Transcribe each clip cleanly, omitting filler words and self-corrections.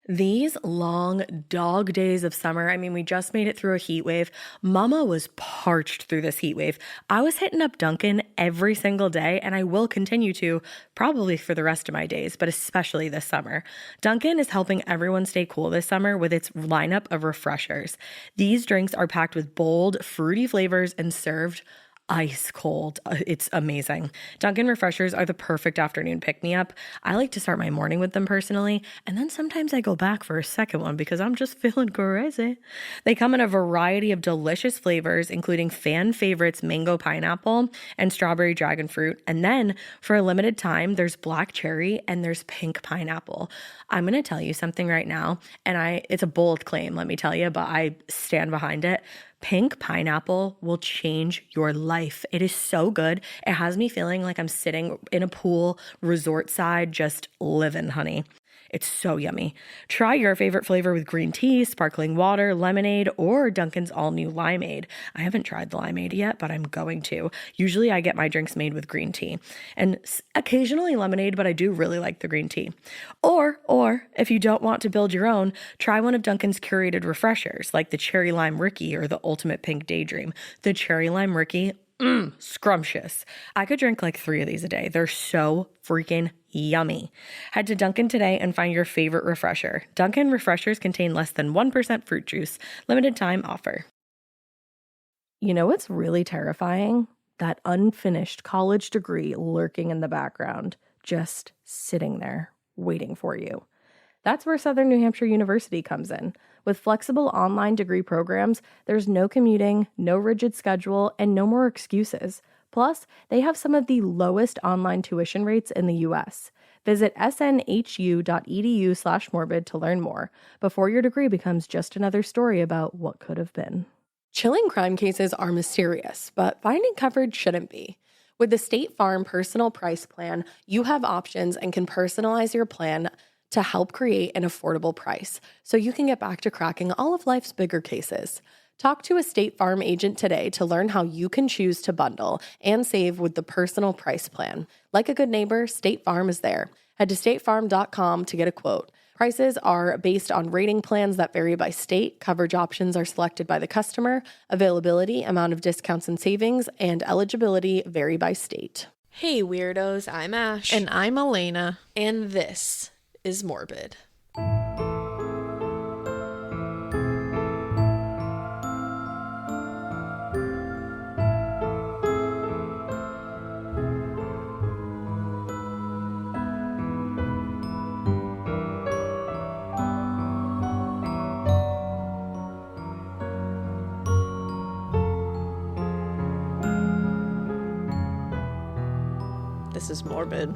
These long dog days of summer, I mean, we just made it through a heat wave. Mama was parched through this heat wave. I was hitting up Dunkin' every single day, and I will continue to probably for the rest of my days, but especially this summer. Dunkin' is helping everyone stay cool this summer with its lineup of refreshers. These drinks are packed with bold, fruity flavors and served ice cold. It's amazing. Dunkin' refreshers are the perfect afternoon pick-me-up. I like to start my morning with them personally, and then sometimes I go back for a second one because I'm just feeling crazy. They come in a variety of delicious flavors, including fan favorites mango pineapple and strawberry dragon fruit. And then for a limited time, there's black cherry and there's pink pineapple. I'm going to tell you something right now, and it's a bold claim, let me tell you, but I stand behind it. Pink pineapple will change your life. It is so good. It has me feeling like I'm sitting in a pool, resort side, just living, honey. It's so yummy. Try your favorite flavor with green tea, sparkling water, lemonade, or Dunkin's all-new limeade. I haven't tried the limeade yet, but I'm going to. Usually I get my drinks made with green tea and occasionally lemonade, but I do really like the green tea. Or if you don't want to build your own, try one of Dunkin's curated refreshers like the Cherry Lime Ricky or the Ultimate Pink Daydream. The Cherry Lime Ricky, scrumptious. I could drink like 3 of these a day. They're so freaking yummy. Head to Dunkin' today and find your favorite refresher. Dunkin' refreshers contain less than 1% fruit juice. Limited time offer. You know what's really terrifying? That unfinished college degree lurking in the background, just sitting there, waiting for you. That's where Southern New Hampshire University comes in. With flexible online degree programs, there's no commuting, no rigid schedule, and no more excuses. Plus, they have some of the lowest online tuition rates in the U.S. Visit snhu.edu/morbid to learn more before your degree becomes just another story about what could have been. Chilling crime cases are mysterious, but finding coverage shouldn't be. With the State Farm Personal Price Plan, you have options and can personalize your plan to help create an affordable price so you can get back to cracking all of life's bigger cases. Talk to a State Farm agent today to learn how you can choose to bundle and save with the Personal Price Plan. Like a good neighbor, State Farm is there. Head to statefarm.com to get a quote. Prices are based on rating plans that vary by state. Coverage options are selected by the customer. Availability, amount of discounts and savings, and eligibility vary by state. Hey weirdos, I'm Ash. And I'm Elena. And this is Morbid. This is morbid.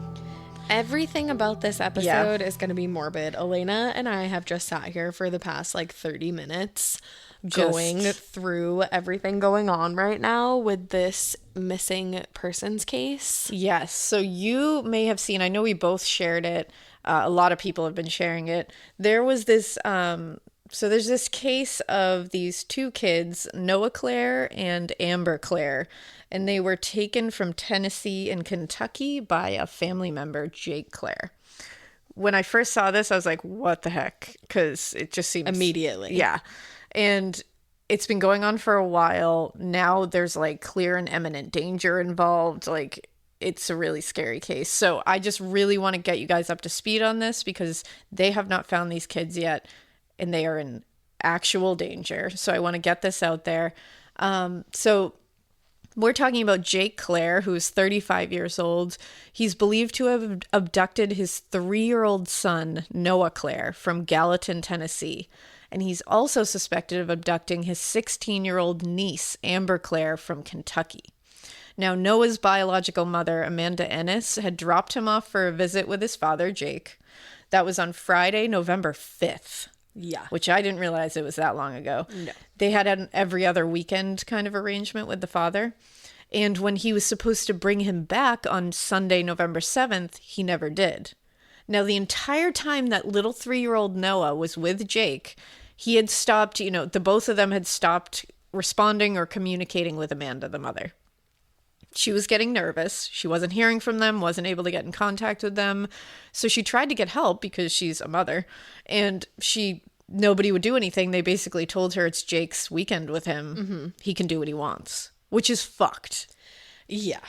Everything about this episode is going to be morbid. Elena and I have just sat here for the past 30 minutes going through everything going on right now with this missing persons case. Yes. So you may have seen, I know we both shared it. A lot of people have been sharing it. There was this, so there's this case of these 2 kids, Noah Clare and Amber Clare. And they were taken from Tennessee and Kentucky by a family member, Jake Clare. When I first saw this, I was like, what the heck? Because it just seems... Immediately. Yeah. And it's been going on for a while. Now there's clear and imminent danger involved. It's a really scary case. So I just really want to get you guys up to speed on this because they have not found these kids yet. And they are in actual danger. So I want to get this out there. We're talking about Jake Clare, who's 35 years old. He's believed to have abducted his 3-year-old son, Noah Clare, from Gallatin, Tennessee. And he's also suspected of abducting his 16-year-old niece, Amber Clare, from Kentucky. Now, Noah's biological mother, Amanda Ennis, had dropped him off for a visit with his father, Jake. That was on Friday, November 5th. Yeah. Which I didn't realize it was that long ago. No. They had an every other weekend kind of arrangement with the father. And when he was supposed to bring him back on Sunday, November 7th, he never did. Now, the entire time that little 3-year-old Noah was with Jake, he had stopped, the both of them had stopped responding or communicating with Amanda, the mother. She was getting nervous. She wasn't hearing from them, wasn't able to get in contact with them. So she tried to get help because she's a mother, and nobody would do anything. They basically told her it's Jake's weekend with him. Mm-hmm. He can do what he wants, which is fucked. Yeah.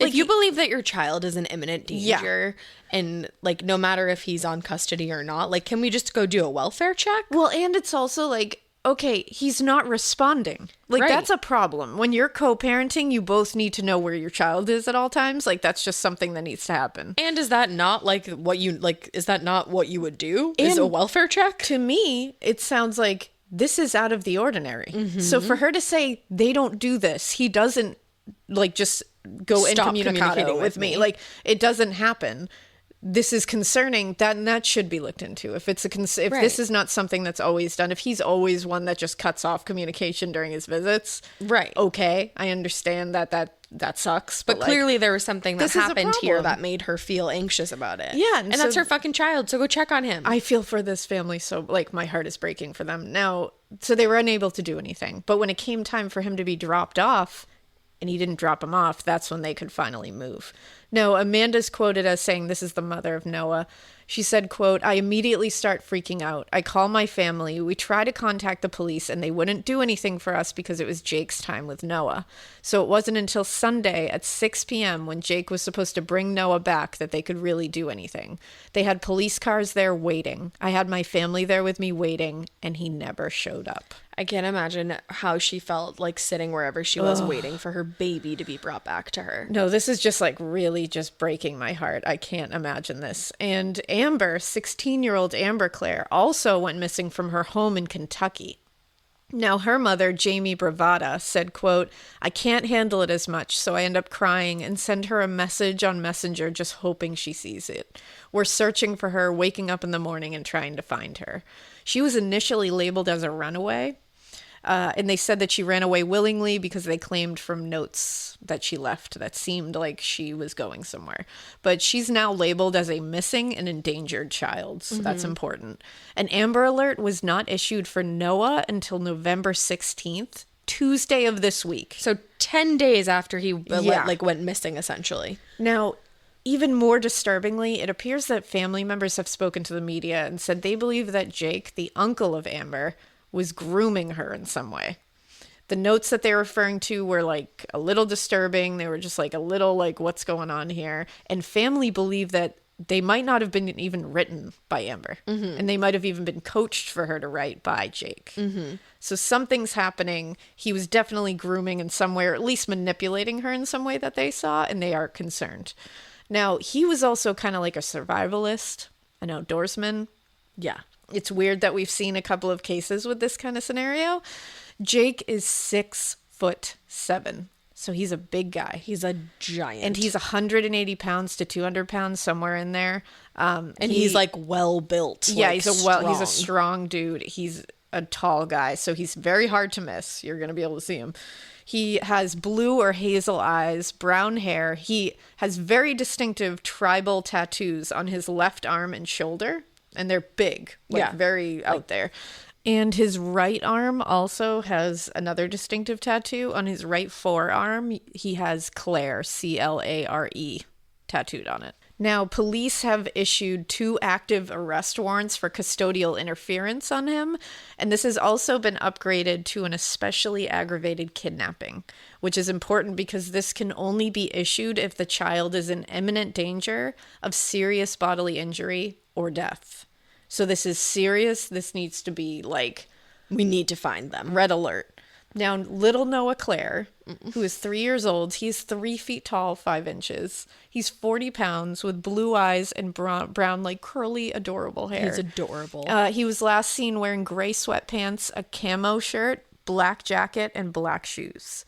If you believe that your child is in imminent danger, and like no matter if he's on custody or not, like can we just go do a welfare check? Well, and it's also like, okay, he's not responding. Like, that's a problem. When you're co-parenting, you both need to know where your child is at all times. Like, that's just something that needs to happen. And is that not is that not what you would do? Is a welfare check? To me, it sounds like this is out of the ordinary. Mm-hmm. So for her to say they don't do this, he doesn't like just go incommunicado with me. Like, it doesn't happen. This is concerning. That should be looked into. If it's this is not something that's always done, if he's always one that just cuts off communication during his visits, right? Okay, I understand that sucks. But clearly there was something that happened here that made her feel anxious about it. Yeah, and that's her fucking child. So go check on him. I feel for this family, so like my heart is breaking for them now. So they were unable to do anything. But when it came time for him to be dropped off, and he didn't drop him off, that's when they could finally move. No, Amanda's quoted as saying, this is the mother of Noah. She said, quote, I immediately start freaking out. I call my family. We try to contact the police and they wouldn't do anything for us because it was Jake's time with Noah. So it wasn't until Sunday at 6 p.m. when Jake was supposed to bring Noah back that they could really do anything. They had police cars there waiting. I had my family there with me waiting, and he never showed up. I can't imagine how she felt like sitting wherever she was waiting for her baby to be brought back to her. No, this is just like really just breaking my heart. I can't imagine this. And Amber, 16-year-old Amber Clare, also went missing from her home in Kentucky. Now, her mother, Jamie Bravada, said, quote, I can't handle it as much, so I end up crying and send her a message on Messenger just hoping she sees it. We're searching for her, waking up in the morning and trying to find her. She was initially labeled as a runaway. And they said that she ran away willingly because they claimed from notes that she left that seemed like she was going somewhere. But she's now labeled as a missing and endangered child, so that's important. An Amber Alert was not issued for Noah until November 16th, Tuesday of this week. So 10 days after he went missing, essentially. Now, even more disturbingly, it appears that family members have spoken to the media and said they believe that Jake, the uncle of Amber, was grooming her in some way. The notes that they're referring to were like a little disturbing. They were just like a little like, what's going on here? And family believe that they might not have been even written by Amber. Mm-hmm. And they might have even been coached for her to write by Jake. Mm-hmm. So something's happening. He was definitely grooming in some way, or at least manipulating her in some way that they saw, and they are concerned. Now, he was also kind of like a survivalist, an outdoorsman. Yeah. It's weird that we've seen a couple of cases with this kind of scenario. Jake is 6'7", so he's a big guy. He's a giant. And he's 180 pounds to 200 pounds, somewhere in there. And he's like well built. Yeah, he's a strong dude. He's a tall guy, so he's very hard to miss. You're going to be able to see him. He has blue or hazel eyes, brown hair. He has very distinctive tribal tattoos on his left arm and shoulder. And they're big, very out there. And his right arm also has another distinctive tattoo. On his right forearm, he has Clare, C-L-A-R-E, tattooed on it. Now, police have issued 2 active arrest warrants for custodial interference on him. And this has also been upgraded to an especially aggravated kidnapping, which is important because this can only be issued if the child is in imminent danger of serious bodily injury or death. So this is serious. This needs to be like, we need to find them. Red alert. Now, little Noah Clare, who is 3 years old, he's 3 feet tall, 5 inches. He's 40 pounds with blue eyes and brown, like curly, adorable hair. He's adorable. He was last seen wearing gray sweatpants, a camo shirt, black jacket, and black shoes.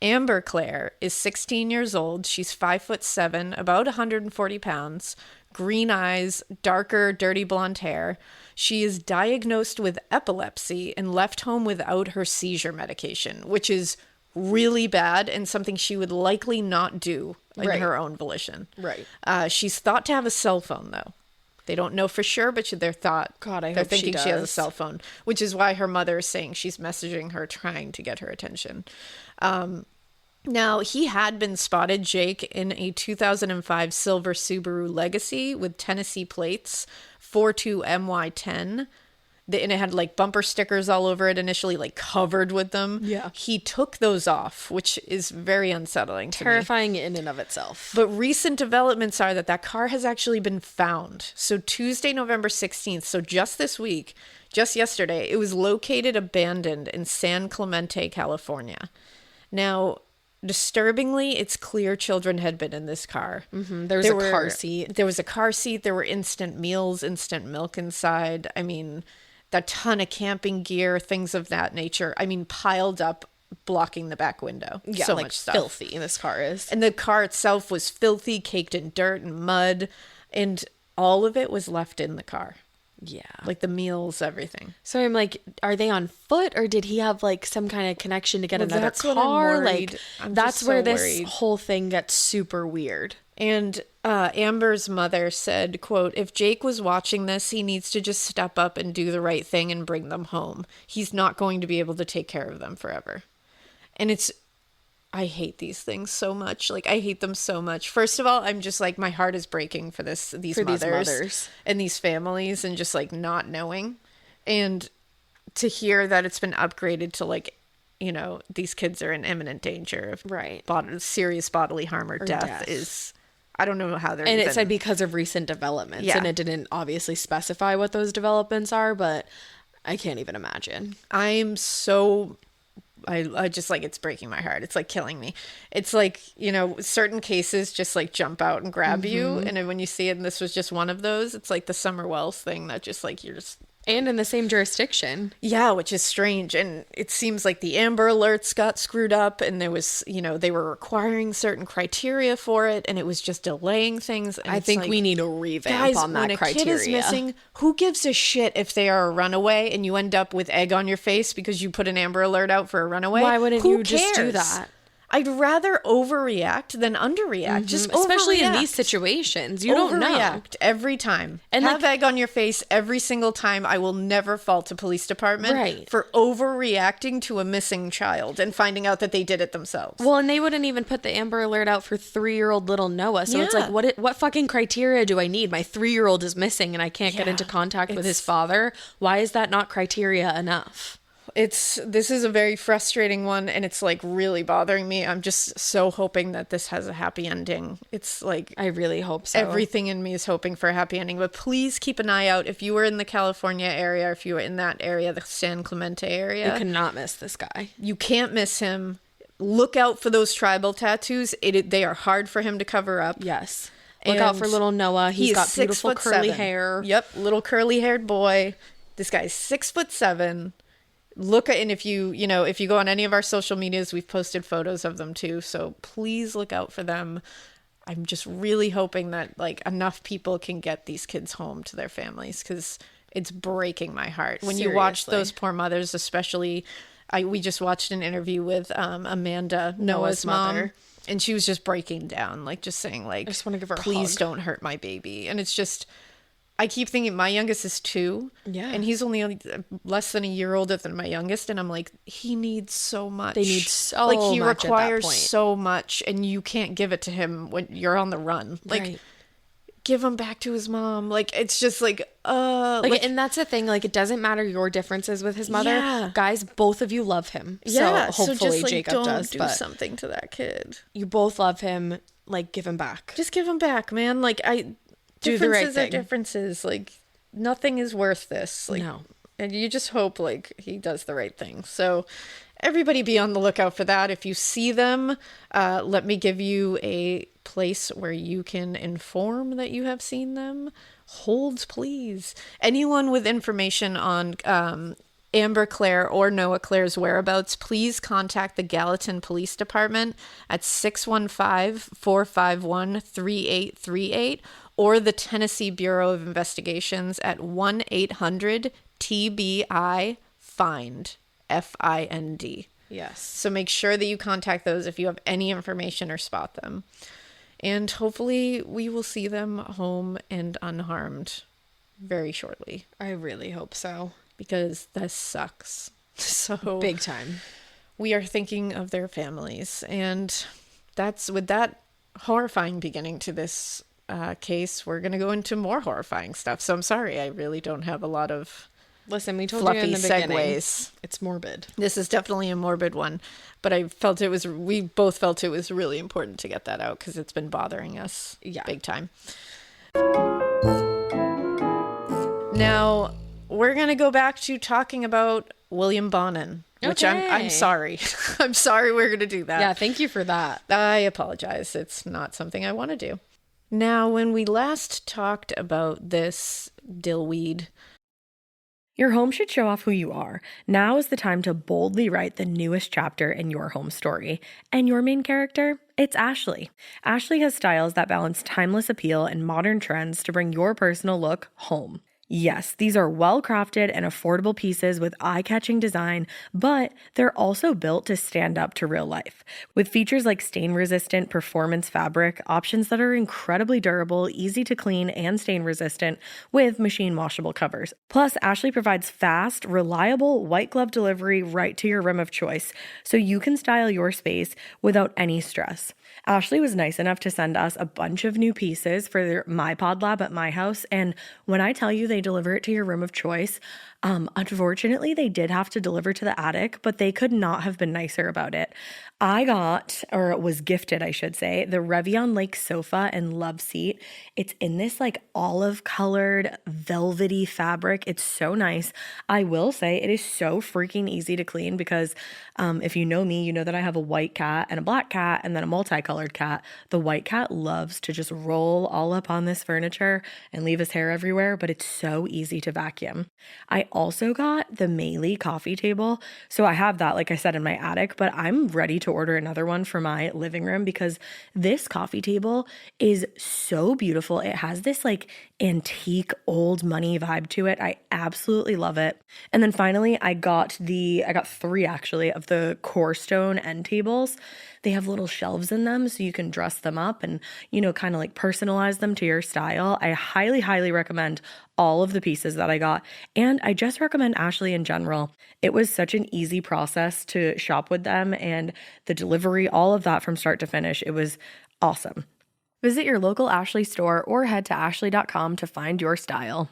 Amber Clare is 16 years old. She's 5'7", about 140 pounds. Green eyes, darker, dirty blonde hair. She is diagnosed with epilepsy and left home without her seizure medication, which is really bad and something she would likely not do in her own volition. Right. She's thought to have a cell phone, though. They don't know for sure, but they're thinking she has a cell phone, which is why her mother is saying she's messaging her, trying to get her attention. Now, he had been spotted, Jake, in a 2005 silver Subaru Legacy with Tennessee plates, 42MY10. And it had like bumper stickers all over it initially, like covered with them. Yeah. He took those off, which is very unsettling to me. Terrifying in and of itself. But recent developments are that car has actually been found. So Tuesday, November 16th, so just this week, just yesterday, it was located abandoned in San Clemente, California. Now, disturbingly, it's clear children had been in this car. There was a car seat. There was a car seat. There were instant meals, instant milk inside. I mean, a ton of camping gear, things of that nature. I mean, piled up, blocking the back window. Yeah, so like much stuff. filthy this car is. And the car itself was filthy, caked in dirt and mud, and all of it was left in the car. Yeah. Like the meals, everything. So I'm like, are they on foot, or did he have like some kind of connection to get another that's car? what I'm worried. Like, I'm that's just where so this worried. whole thing gets super weird. And Amber's mother said, quote, "If Jake was watching this, he needs to just step up and do the right thing and bring them home. He's not going to be able to take care of them forever." And I hate these things so much. Like, I hate them so much. First of all, I'm just like, my heart is breaking for these mothers and these families, and just like not knowing. And to hear that it's been upgraded to like, you know, these kids are in imminent danger of serious bodily harm or death is, I don't know how they're And it said because of recent developments. Yeah. And it didn't obviously specify what those developments are, but I can't even imagine. I'm so... I just like, it's breaking my heart. It's like killing me. It's like, you know, certain cases just like jump out and grab you. And then when you see it, and this was just one of those, it's like the Summer Wells thing that just like, you're just... And in the same jurisdiction. Yeah, which is strange. And it seems like the Amber Alerts got screwed up, and there was, you know, they were requiring certain criteria for it, and it was just delaying things. And I think like, we need a revamp on that criteria. When a kid is missing, who gives a shit if they are a runaway and you end up with egg on your face because you put an Amber Alert out for a runaway? Why wouldn't you just do that? I'd rather overreact than underreact. Just especially in overreact. these situations, you don't know. Overreact every time. And have egg on your face every single time. I will never fault a police department for overreacting to a missing child and finding out that they did it themselves. Well, and they wouldn't even put the Amber Alert out for 3-year-old little Noah. So it's like, what fucking criteria do I need? My 3-year-old is missing and I can't get into contact with his father. Why is that not criteria enough? This is a very frustrating one, and it's like really bothering me. I'm just so hoping that this has a happy ending. It's like, I really hope so. Everything in me is hoping for a happy ending, but please keep an eye out. If you were in the California area, or if you were in that area, the San Clemente area, you cannot miss this guy. You can't miss him. Look out for those tribal tattoos. They are hard for him to cover up. Yes. Look out for little Noah. He's got beautiful curly hair. Yep, little curly haired boy. This guy's 6'7". And if you go on any of our social medias, we've posted photos of them too. So please look out for them. I'm just really hoping that like enough people can get these kids home to their families, because it's breaking my heart when you watch those poor mothers, especially. We just watched an interview with Amanda, Noah's mom, and she was just breaking down, like just saying like, I just want to give her a please hug. Don't hurt my baby. And it's just, I keep thinking my youngest is 2. Yeah. And he's only less than a year older than my youngest. And I'm like, he needs so much. They need so like he much requires at that point. so much, and you can't give it to him when you're on the run. Like, give him back to his mom. Like, it's just like, and that's the thing. Like, it doesn't matter your differences with his mother. Yeah. Guys, both of you love him. Yeah. So hopefully just, like, Jacob does. Do something to that kid. You both love him. Like, give him back. Just give him back, man. Like, do the right differences thing. are differences. Like, nothing is worth this. Like, no. And you just hope like he does the right thing. So everybody be on the lookout for that. If you see them, let me give you a place where you can inform that you have seen them. Hold, please. Anyone with information on Amber Clare or Noah Clare's whereabouts, please contact the Gallatin Police Department at 615-451-3838 or the Tennessee Bureau of Investigations at 1-800-TBI-FIND, FIND. Yes. So make sure that you contact those if you have any information or spot them. And hopefully we will see them home and unharmed very shortly. I really hope so. Because this sucks. So big time. we are thinking of their families. And that's with that horrifying beginning to this case, we're going to go into more horrifying stuff. So I'm sorry, I really don't have a lot of Listen, we told fluffy you in the beginning, segues. it's morbid. This is definitely a morbid one, but we both felt it was really important to get that out because it's been bothering us big time. Now, we're going to go back to talking about William Bonin, which I'm sorry. I'm sorry we're going to do that. Yeah, thank you for that. I apologize. It's not something I want to do. Now, when we last talked about this dillweed, your home should show off who you are. Now is the time to boldly write the newest chapter in your home story. And your main character? It's Ashley. Ashley has styles that balance timeless appeal and modern trends to bring your personal look home. Yes, these are well-crafted and affordable pieces with eye-catching design, but they're also built to stand up to real life. With features like stain-resistant performance fabric, options that are incredibly durable, easy to clean, and stain-resistant with machine-washable covers. Plus, Ashley provides fast, reliable, white-glove delivery right to your room of choice, so you can style your space without any stress. Ashley was nice enough to send us a bunch of new pieces for my pod lab at my house, and when I tell you they deliver it to your room of choice, unfortunately they did have to deliver to the attic, but they could not have been nicer about it. I got, or was gifted, I should say, the Revion Lake sofa and love seat. It's in this like olive colored velvety fabric. It's so nice. I will say it is so freaking easy to clean because if you know me, you know that I have a white cat and a black cat and then a multicolored cat. The white cat loves to just roll all up on this furniture and leave his hair everywhere, but it's so easy to vacuum. I also got the Meili coffee table. So I have that, like I said, in my attic, but I'm ready to order another one for my living room because this coffee table is so beautiful. It has this like antique old money vibe to it. I absolutely love it. And then finally, I got three actually of the core stone end tables. They have little shelves in them so you can dress them up and, kind of like personalize them to your style. I highly, highly recommend all of the pieces that I got. And I just recommend Ashley in general. It was such an easy process to shop with them and the delivery, all of that from start to finish. It was awesome. Visit your local Ashley store or head to ashley.com to find your style.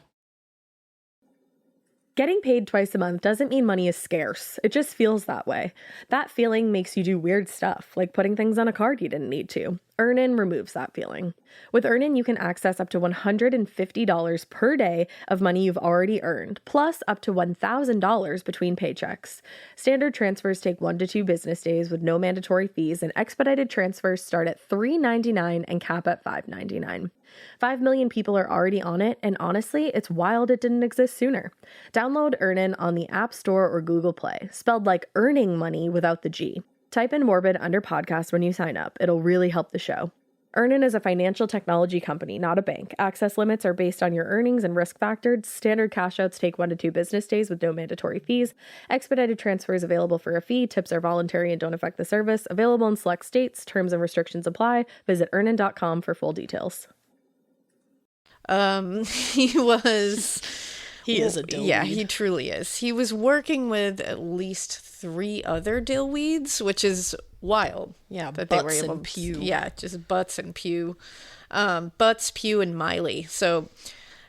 Getting paid twice a month doesn't mean money is scarce. It just feels that way. That feeling makes you do weird stuff, like putting things on a card you didn't need to. Earnin removes that feeling. With Earnin, you can access up to $150 per day of money you've already earned, plus up to $1,000 between paychecks. Standard transfers take 1 to 2 business days with no mandatory fees, and expedited transfers start at $3.99 and cap at $5.99. 5 million people are already on it, and honestly, it's wild it didn't exist sooner. Download Earnin on the App Store or Google Play, spelled like earning money without the G. Type in Morbid under podcast when you sign up. It'll really help the show. Earnin is a financial technology company, not a bank. Access limits are based on your earnings and risk factors. Standard cash outs take 1 to 2 business days with no mandatory fees. Expedited transfers available for a fee. Tips are voluntary and don't affect the service. Available in select states. Terms and restrictions apply. Visit earnin.com for full details. He is a dillweed. Yeah, he truly is. He was working with at least 3 other dillweeds, which is wild. Yeah, that Butts they were able and Pew. Yeah, just Butts and Pew. Butts, Pew, and Meili. So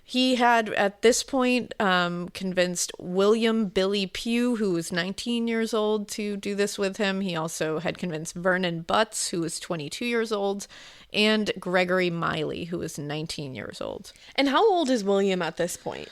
he had, at this point, convinced William Billy Pew, who was 19 years old, to do this with him. He also had convinced Vernon Butts, who was 22 years old, and Gregory Meili, who was 19 years old. And how old is William at this point?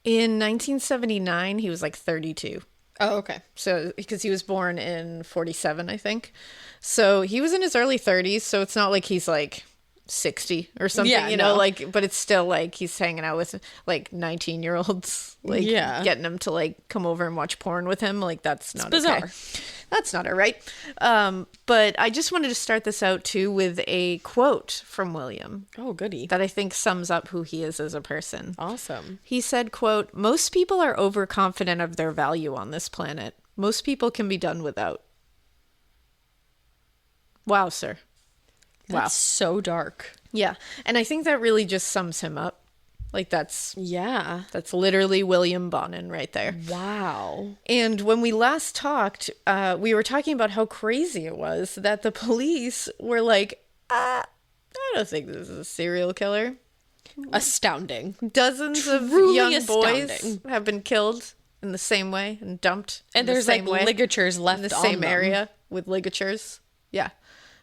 In 1979, he was like 32. Oh, okay. So, because he was born in 47, I think. So he was in his early 30s. So it's not like he's like 60 or something, but it's still like he's hanging out with like 19-year-olds, getting them to like come over and watch porn with him. Like that's not bizarre. Okay. That's not all right. But I just wanted to start this out too with a quote from William. Oh, goody. That I think sums up who he is as a person. Awesome. He said, quote, "Most people are overconfident of their value on this planet. Most people can be done without." Wow, sir. That's so dark. Yeah. And I think that really just sums him up. Like that's literally William Bonin right there. Wow. And when we last talked, we were talking about how crazy it was that the police were like, I don't think this is a serial killer. Astounding. Dozens Truly of young astounding. boys have been killed in the same way and dumped And there's like ligatures left in the on same them. area with ligatures. Yeah.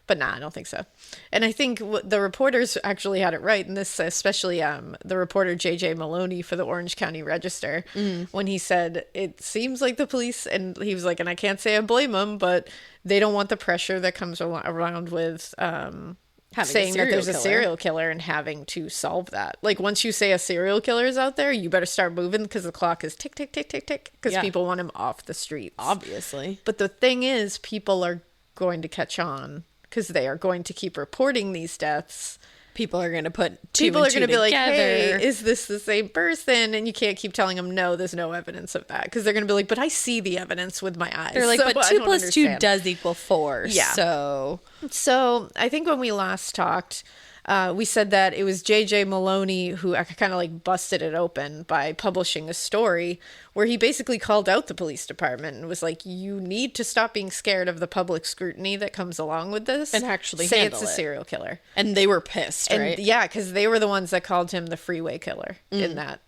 But nah, I don't think so. And I think the reporters actually had it right. And this, especially the reporter J.J. Maloney for the Orange County Register, when he said, it seems like the police, and he was like, and I can't say I blame them, but they don't want the pressure that comes around with saying that there's a serial killer and having to solve that. Like once you say a serial killer is out there, you better start moving because the clock is tick, tick, tick, tick, tick, because people want him off the streets. Obviously. But the thing is, people are going to catch on because they are going to keep reporting these deaths. People are going to put people are going to be like, together. hey, is this the same person? And you can't keep telling them, no, there's no evidence of that. Because they're going to be like, but I see the evidence with my eyes. They're like, so but I 2 don't plus 2 understand. does equal 4. Yeah. So I think when we last talked, we said that it was J.J. Maloney who kind of like busted it open by publishing a story where he basically called out the police department and was like, you need to stop being scared of the public scrutiny that comes along with this And actually say handle it's a it. serial killer. And they were pissed, And right? yeah, because they were the ones that called him the Freeway Killer in that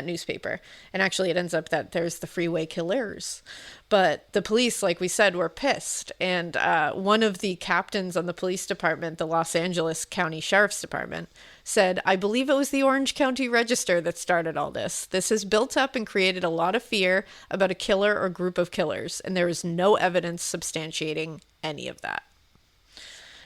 newspaper. And actually, it ends up that there's the Freeway Killers. But the police, like we said, were pissed. And one of the captains on the police department, the Los Angeles County Sheriff's Department, said, I believe it was the Orange County Register that started all this. This has built up and created a lot of fear about a killer or group of killers. And there is no evidence substantiating any of that.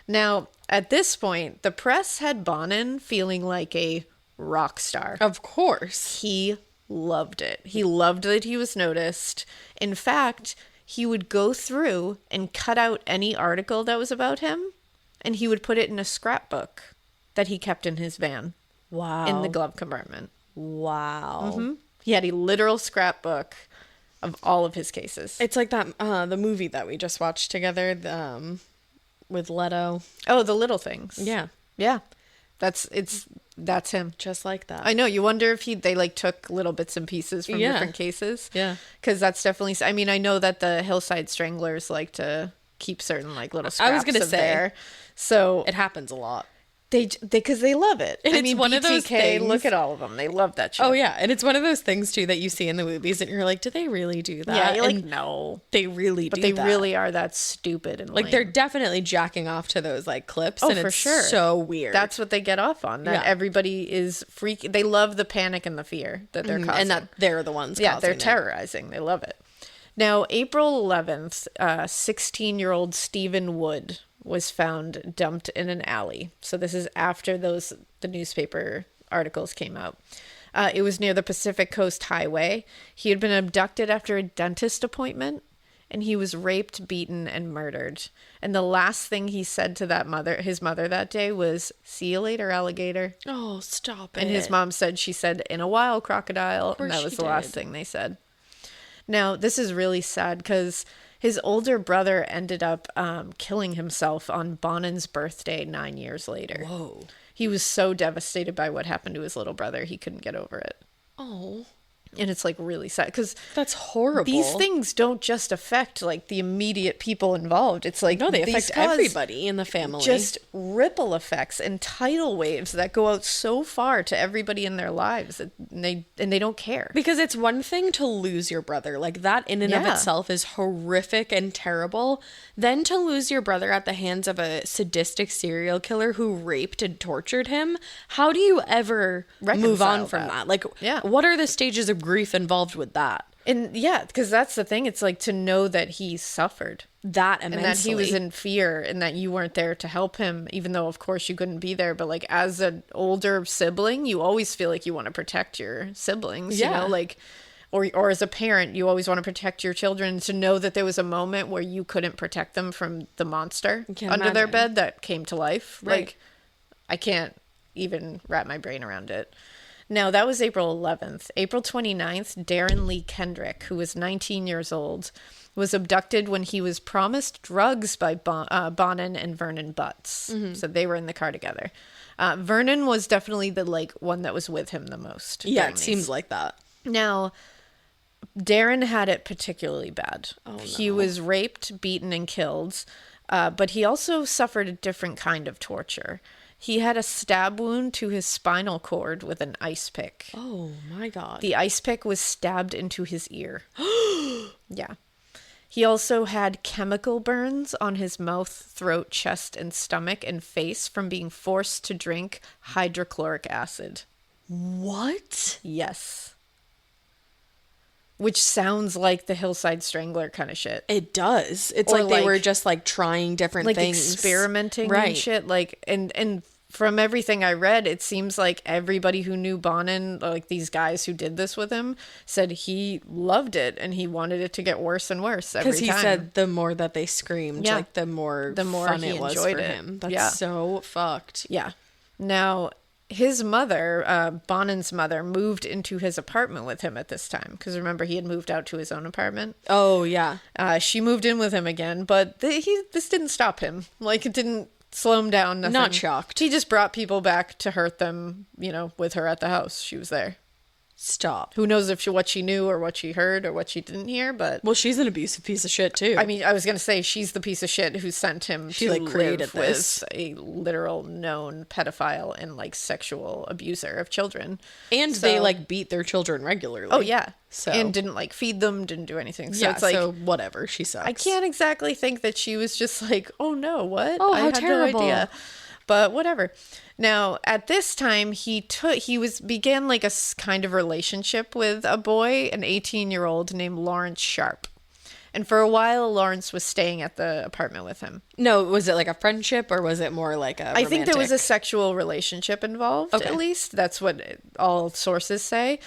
Now, at this point, the press had Bonin feeling like a rock star. Of course. He loved it. He loved that he was noticed. In fact, he would go through and cut out any article that was about him, and he would put it in a scrapbook that he kept in his van. Wow. In the glove compartment. Wow. Mm-hmm. He had a literal scrapbook of all of his cases. It's like that the movie that we just watched together with Leto. Oh, The Little Things. Yeah. Yeah. That's him. Just like that. I know. You wonder if they like took little bits and pieces from different cases. Yeah. Because that's definitely. I mean, I know that the Hillside Stranglers like to keep certain like little scraps I was gonna say there. So it happens a lot. Because they love it. And I it's mean, one of those BTK, things- look at all of them. They love that shit. Oh yeah, and it's one of those things too that you see in the movies, and you're like, do they really do that? Yeah, you're like, And no. they really But do they that. really are that stupid and Like lame. they're definitely jacking off to those like clips, Oh, and for it's sure. so weird. That's what they get off on. That Yeah. everybody is freaking. They love the panic and the fear that they're causing. and that they're the ones. Yeah, they're causing it. terrorizing. They love it. Now, April 11th, 16-year-old Stephen Wood was found dumped in an alley. So this is after the newspaper articles came out. It was near the Pacific Coast Highway. He had been abducted after a dentist appointment, and he was raped, beaten, and murdered. And the last thing he said to his mother that day was, "See you later, alligator." Oh, stop it! And his mom she said, "In a while, crocodile." And that was she the last did. thing they said. Now, this is really sad because his older brother ended up killing himself on Bonin's birthday 9 years later. Whoa. He was so devastated by what happened to his little brother, he couldn't get over it. Oh, And it's like really sad because that's horrible. these things don't just affect like the immediate people involved. It's like no, they these affect cause everybody in the family. just ripple effects and tidal waves that go out so far to everybody in their lives, and they don't care. Because it's one thing to lose your brother. Like that in and of Yeah. itself is horrific and terrible. Then to lose your brother at the hands of a sadistic serial killer who raped and tortured him. How do you ever move on Reconcile from that. that? Like, Yeah. what are the stages of grief involved with that? And yeah, because that's the thing. It's like to know that he suffered. That And immensely. that he was in fear and that you weren't there to help him, even though, of course, you couldn't be there. But like as an older sibling, you always feel like you want to protect your siblings, you Yeah. know, like, or as a parent, you always want to protect your children, to know that there was a moment where you couldn't protect them from the monster can't under their imagine. bed that came to life. Right. Like, I can't even wrap my brain around it. Now, that was April 11th. April 29th, Darren Lee Kendrick, who was 19 years old, was abducted when he was promised drugs by Bonin and Vernon Butts. So they were in the car together. Vernon was definitely the like one that was with him the most. Yeah, it seems like that. Now, Darren had it particularly bad. Oh, no. He was raped, beaten, and killed, but he also suffered a different kind of torture. He had a stab wound to his spinal cord with an ice pick. Oh my God. The ice pick was stabbed into his ear. Yeah. He also had chemical burns on his mouth, throat, chest, and stomach and face from being forced to drink hydrochloric acid. What? Yes. Which sounds like the Hillside Strangler kind of shit. It does. It's Or like they were like- just like trying different Like things. experimenting Right. and shit. Like, and from everything I read, it seems like everybody who knew Bonin, like these guys who did this with him, said he loved it and he wanted it to get worse and worse every time. Because he said the more that they screamed, Yeah. like the more fun he it was enjoyed for it. him. That's Yeah. so fucked. Yeah. Now, his mother, Bonin's mother, moved into his apartment with him at this time. Because remember, he had moved out to his own apartment. Oh yeah. She moved in with him again, but this didn't stop him. Like, it didn't slow him down. Nothing. Not shocked. He just brought people back to hurt them, with her at the house. She was there. Stop. Who knows what she knew or what she heard or what she didn't hear, but... Well, she's an abusive piece of shit too. I mean, I was going to say she's the piece of shit who sent him She, to like, created live this. with a literal known pedophile and, like, sexual abuser of children. and they So- like beat their children regularly. Oh, yeah. So And didn't, like, feed them, didn't do anything. So yeah, it's like... so whatever. She sucks. I can't exactly think that she was just like, oh no, what? Oh, I how had terrible. no idea. But whatever. Now, at this time, began like a kind of relationship with a boy, an 18-year-old named Lawrence Sharp. And for a while, Lawrence was staying at the apartment with him. No, was it like a friendship or was it more like a I think there was a romantic- sexual relationship involved, Okay. at least. That's what all sources say.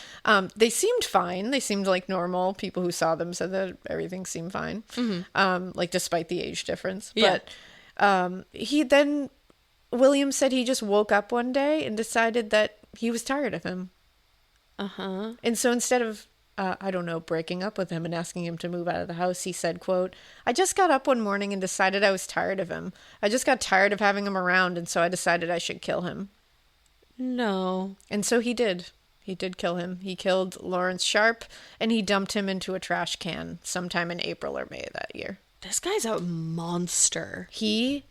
They seemed fine. They seemed like normal. People who saw them said that everything seemed fine, like despite the age difference. Yeah. But William said he just woke up one day and decided that he was tired of him. Uh-huh. And so instead of, breaking up with him and asking him to move out of the house, he said, quote, "I just got up one morning and decided I was tired of him. I just got tired of having him around, and so I decided I should kill him." No. And so he did. He did kill him. He killed Lawrence Sharp, and he dumped him into a trash can sometime in April or May of that year. This guy's a monster. He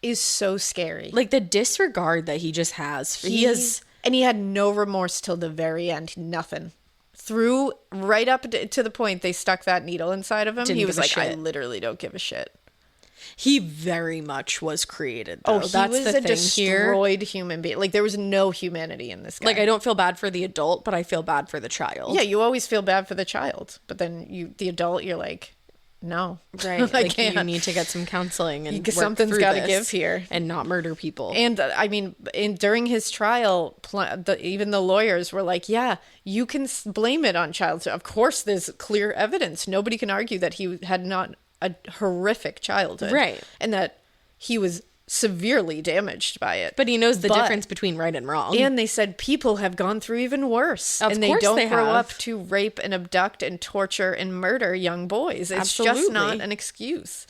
is so scary. Like the disregard that he just has. He is And he had no remorse till the very end. Nothing. Through right up to the point they stuck that needle inside of him. Didn't He give was a like, I shit. literally don't give a shit. he very much was created though. Oh, he That's was the a thing here. destroyed human being. Like, there was no humanity in this guy. Like I don't feel bad for the adult, but I feel bad for the child. Yeah, you always feel bad for the child. But then the adult, you're like, no. Right. I Like you can't. need to get some counseling and Because work something's through gotta this give here. and not murder people. And I mean, during his trial, even the lawyers were like, yeah, you can blame it on child. Of course, there's clear evidence. Nobody can argue that he had not a horrific childhood. Right. And that he was severely damaged by it. But he knows the But- difference between right and wrong. And they said people have gone through even worse. Of and they course don't they grow have. up to rape and abduct and torture and murder young boys. It's just Absolutely. not an excuse.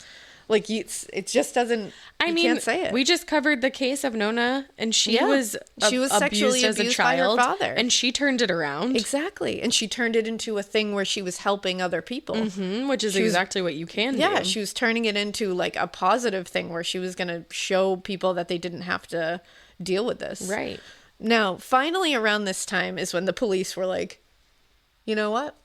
Like, it just doesn't, I you mean, can't say it. we just covered the case of Nona, and she Yeah. was She was sexually abused as a abused by her child, father. and she turned it around. Exactly. And she turned it into a thing where she was helping other people. Which is She was- exactly what you can Yeah, do. she was turning it into like a positive thing where she was going to show people that they didn't have to deal with this. Right. Now, finally around this time is when the police were like, you know what?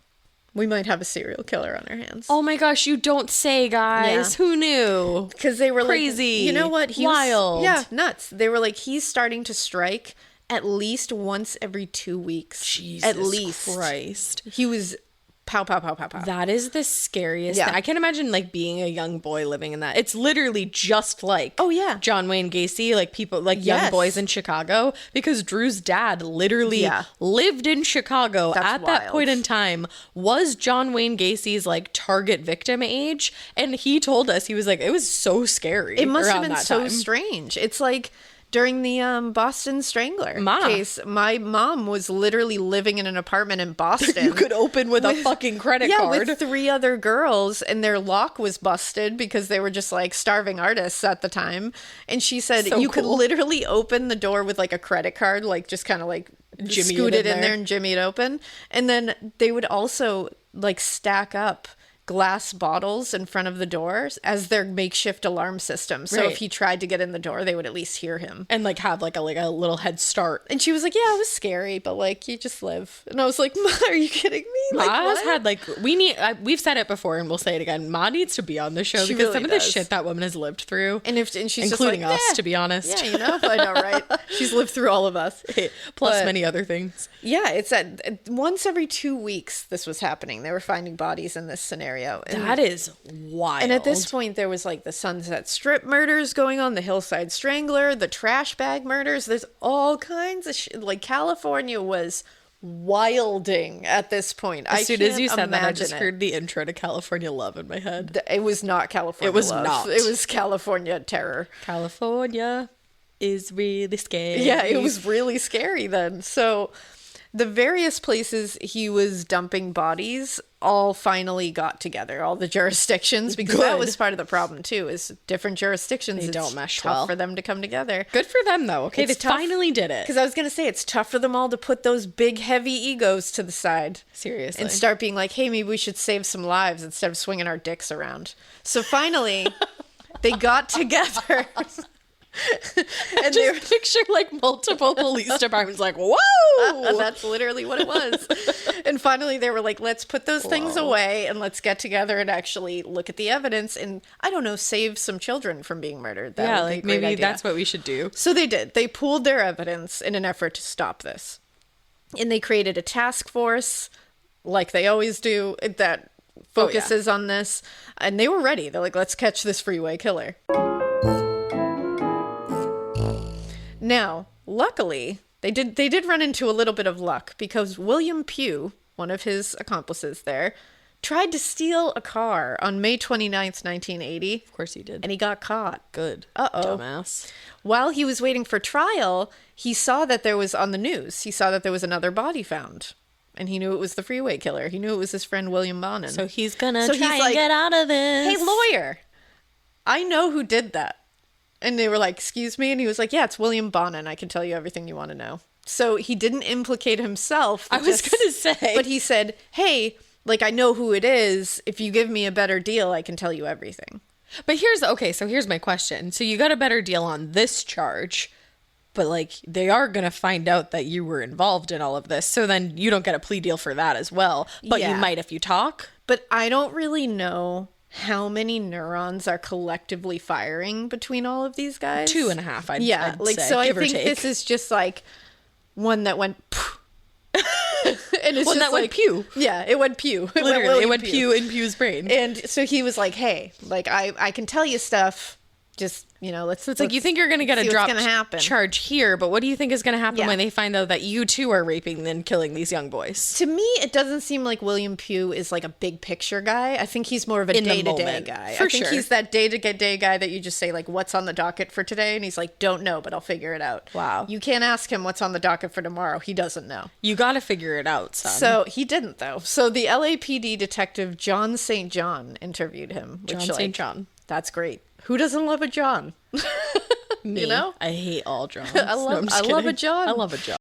We might have a serial killer on our hands. Oh my gosh, you don't say, guys. Yeah. Who knew? Because they were Crazy. like, you know what? Wild. Yeah, nuts. They were like, he's starting to strike at least once every 2 weeks. Jesus at least. Christ. He was pow, pow, pow, pow, pow. That is the scariest Yeah. thing. I can't imagine like being a young boy living in that. It's literally just like Oh, yeah. John Wayne Gacy, like people like young Yes. boys in Chicago, because Drew's dad literally Yeah. lived in Chicago That's at that wild. point in time, was John Wayne Gacy's like target victim age, and he told us, he was like, it was so scary. It must have around been that so time. strange. It's like During the Boston Strangler case, my mom was literally living in an apartment in Boston. You could open with a fucking credit card. With 3 other girls, and their lock was busted because they were just like starving artists at the time. And she said could literally open the door with like a credit card, like just kind of like scoot it in there and jimmy it open. And then they would also like stack up glass bottles in front of the doors as their makeshift alarm system. So if he tried to get in the door, they would at least hear him. And like have like a little head start. And she was like, yeah, it was scary, but like you just live. And I was like, Ma, are you kidding me? Like, Ma's had like, we've said it before and we'll say it again. Ma needs to be on the show because some of the shit that woman has lived through. And she's including just like, us, to be honest. Yeah, you know, I know, right? She's lived through all of us. Plus many other things. Yeah, it's once every 2 weeks this was happening. They were finding bodies in this scenario. And that is wild. And at this point, there was like the Sunset Strip murders going on, the Hillside Strangler, the trash bag murders. There's all kinds of shit. Like California was wilding at this point. As soon as you said that, I just heard the intro to California Love in my head. It was not California Love. It was California Terror. California is really scary. Yeah, it was really scary then. So the various places he was dumping bodies all finally got together, all the jurisdictions, because that was part of the problem too, is different jurisdictions. They don't mesh tough well for them to come together. Good for them though. Okay, they finally did it. Because I was going to say, it's tough for them all to put those big heavy egos to the side. Seriously. And start being like, hey, maybe we should save some lives instead of swinging our dicks around. So finally, they got together. And just picture like multiple police departments like, whoa! That's literally what it was. And finally they were like, let's put those things away and let's get together and actually look at the evidence and, I don't know, save some children from being murdered. That would be a great idea. That's what we should do. So they did. They pooled their evidence in an effort to stop this. And they created a task force, like they always do, that focuses on this. And they were ready. They're like, let's catch this freeway killer. Now, luckily, they did run into a little bit of luck because William Pugh, one of his accomplices there, tried to steal a car on May 29th, 1980. Of course he did. And he got caught. Good. Uh-oh. Dumbass. While he was waiting for trial, he saw that there was on the news, he saw that there was another body found. And he knew it was the freeway killer. He knew it was his friend William Bonin. So he's gonna try and get out of this. Hey, lawyer, I know who did that. And they were like, excuse me? And he was like, yeah, it's William Bonin. I can tell you everything you want to know. So he didn't implicate himself. I was going to say. But he said, hey, like, I know who it is. If you give me a better deal, I can tell you everything. But here's my question. So you got a better deal on this charge, but like they are going to find out that you were involved in all of this. So then you don't get a plea deal for that as well. But you might if you talk. But I don't really know how many neurons are collectively firing between all of these guys. 2.5, I'd say, so I think this is just like one that went and it's one just that went pew. Yeah, it went pew. Literally, it went pew in Pew's brain. And so he was like, hey, like I can tell you stuff, just, you know, let's like, you think you're going to get a drop charge here, but what do you think is going to happen when they find out that you too are raping and killing these young boys? To me, it doesn't seem like William Pugh is like a big picture guy. I think he's more of a day-to-day guy. I think he's that day-to-day guy that you just say, like, what's on the docket for today? And he's like, don't know, but I'll figure it out. Wow. You can't ask him what's on the docket for tomorrow. He doesn't know. You got to figure it out, son. So he didn't, though. So the LAPD detective John St. John interviewed him. John St. John. That's great. Who doesn't love a John? Me. You know? I hate all Johns. I love a John. I love a John.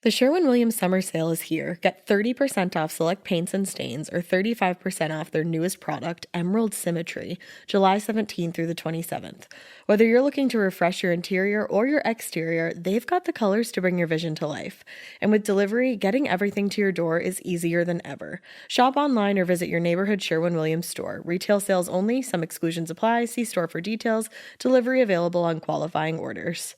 The Sherwin-Williams summer sale is here. Get 30% off select paints and stains or 35% off their newest product, Emerald Symmetry, July 17th through the 27th. Whether you're looking to refresh your interior or your exterior, they've got the colors to bring your vision to life. And with delivery, getting everything to your door is easier than ever. Shop online or visit your neighborhood Sherwin-Williams store. Retail sales only. Some exclusions apply. See store for details. Delivery available on qualifying orders.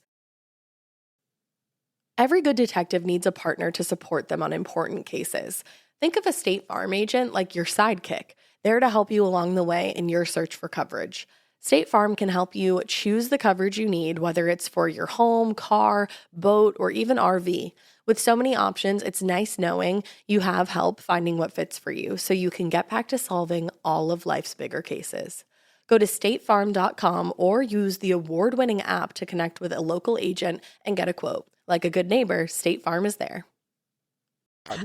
Every good detective needs a partner to support them on important cases. Think of a State Farm agent like your sidekick, there to help you along the way in your search for coverage. State Farm can help you choose the coverage you need, whether it's for your home, car, boat, or even RV. With so many options, it's nice knowing you have help finding what fits for you so you can get back to solving all of life's bigger cases. Go to statefarm.com or use the award-winning app to connect with a local agent and get a quote. Like a good neighbor, State Farm is there.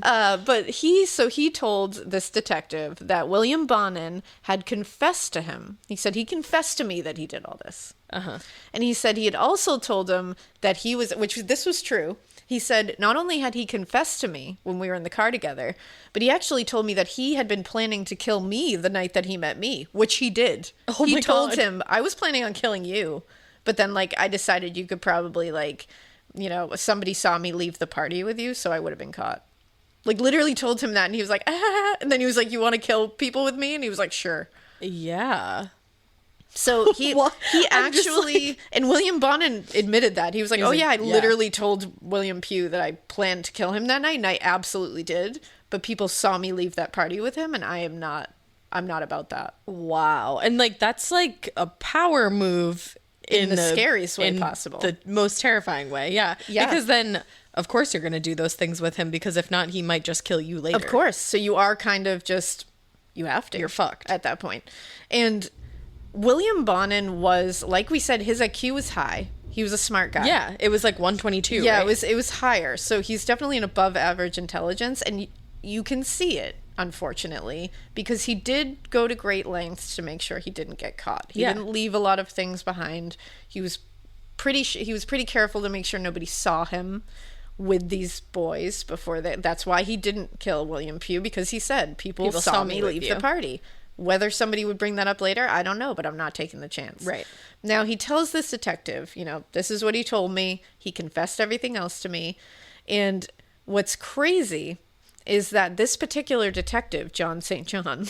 But he told this detective that William Bonin had confessed to him. He said he confessed to me that he did all this. And he said he had also told him that this was true. He said not only had he confessed to me when we were in the car together, but he actually told me that he had been planning to kill me the night that he met me, which he did. He told him, I was planning on killing you, but then like I decided you could probably like, you know, somebody saw me leave the party with you, so I would have been caught. Like literally told him that, and he was like, ah, and then he was like, you want to kill people with me? And he was like, sure. Yeah. So he actually, and William Bonin admitted that. He was like, oh yeah, I literally told William Pugh that I planned to kill him that night, and I absolutely did. But people saw me leave that party with him, and I'm not about that. Wow. And like, that's like a power move in the scariest way possible. The most terrifying way. Yeah. Because then, of course, you're going to do those things with him, because if not, he might just kill you later. Of course. So you are kind of just, you have to. You're fucked at that point. And William Bonin was, like we said, his IQ was high. He was a smart guy. Yeah, it was like 122. Yeah, right? it was higher. So he's definitely an above average intelligence, and you can see it, unfortunately, because he did go to great lengths to make sure he didn't get caught. He didn't leave a lot of things behind. He was pretty careful to make sure nobody saw him with these boys before that's why he didn't kill William Pugh, because he said people saw me leave the party. Whether somebody would bring that up later, I don't know, but I'm not taking the chance. Right. Now, he tells this detective, you know, this is what he told me. He confessed everything else to me. And what's crazy is that this particular detective, John St. John,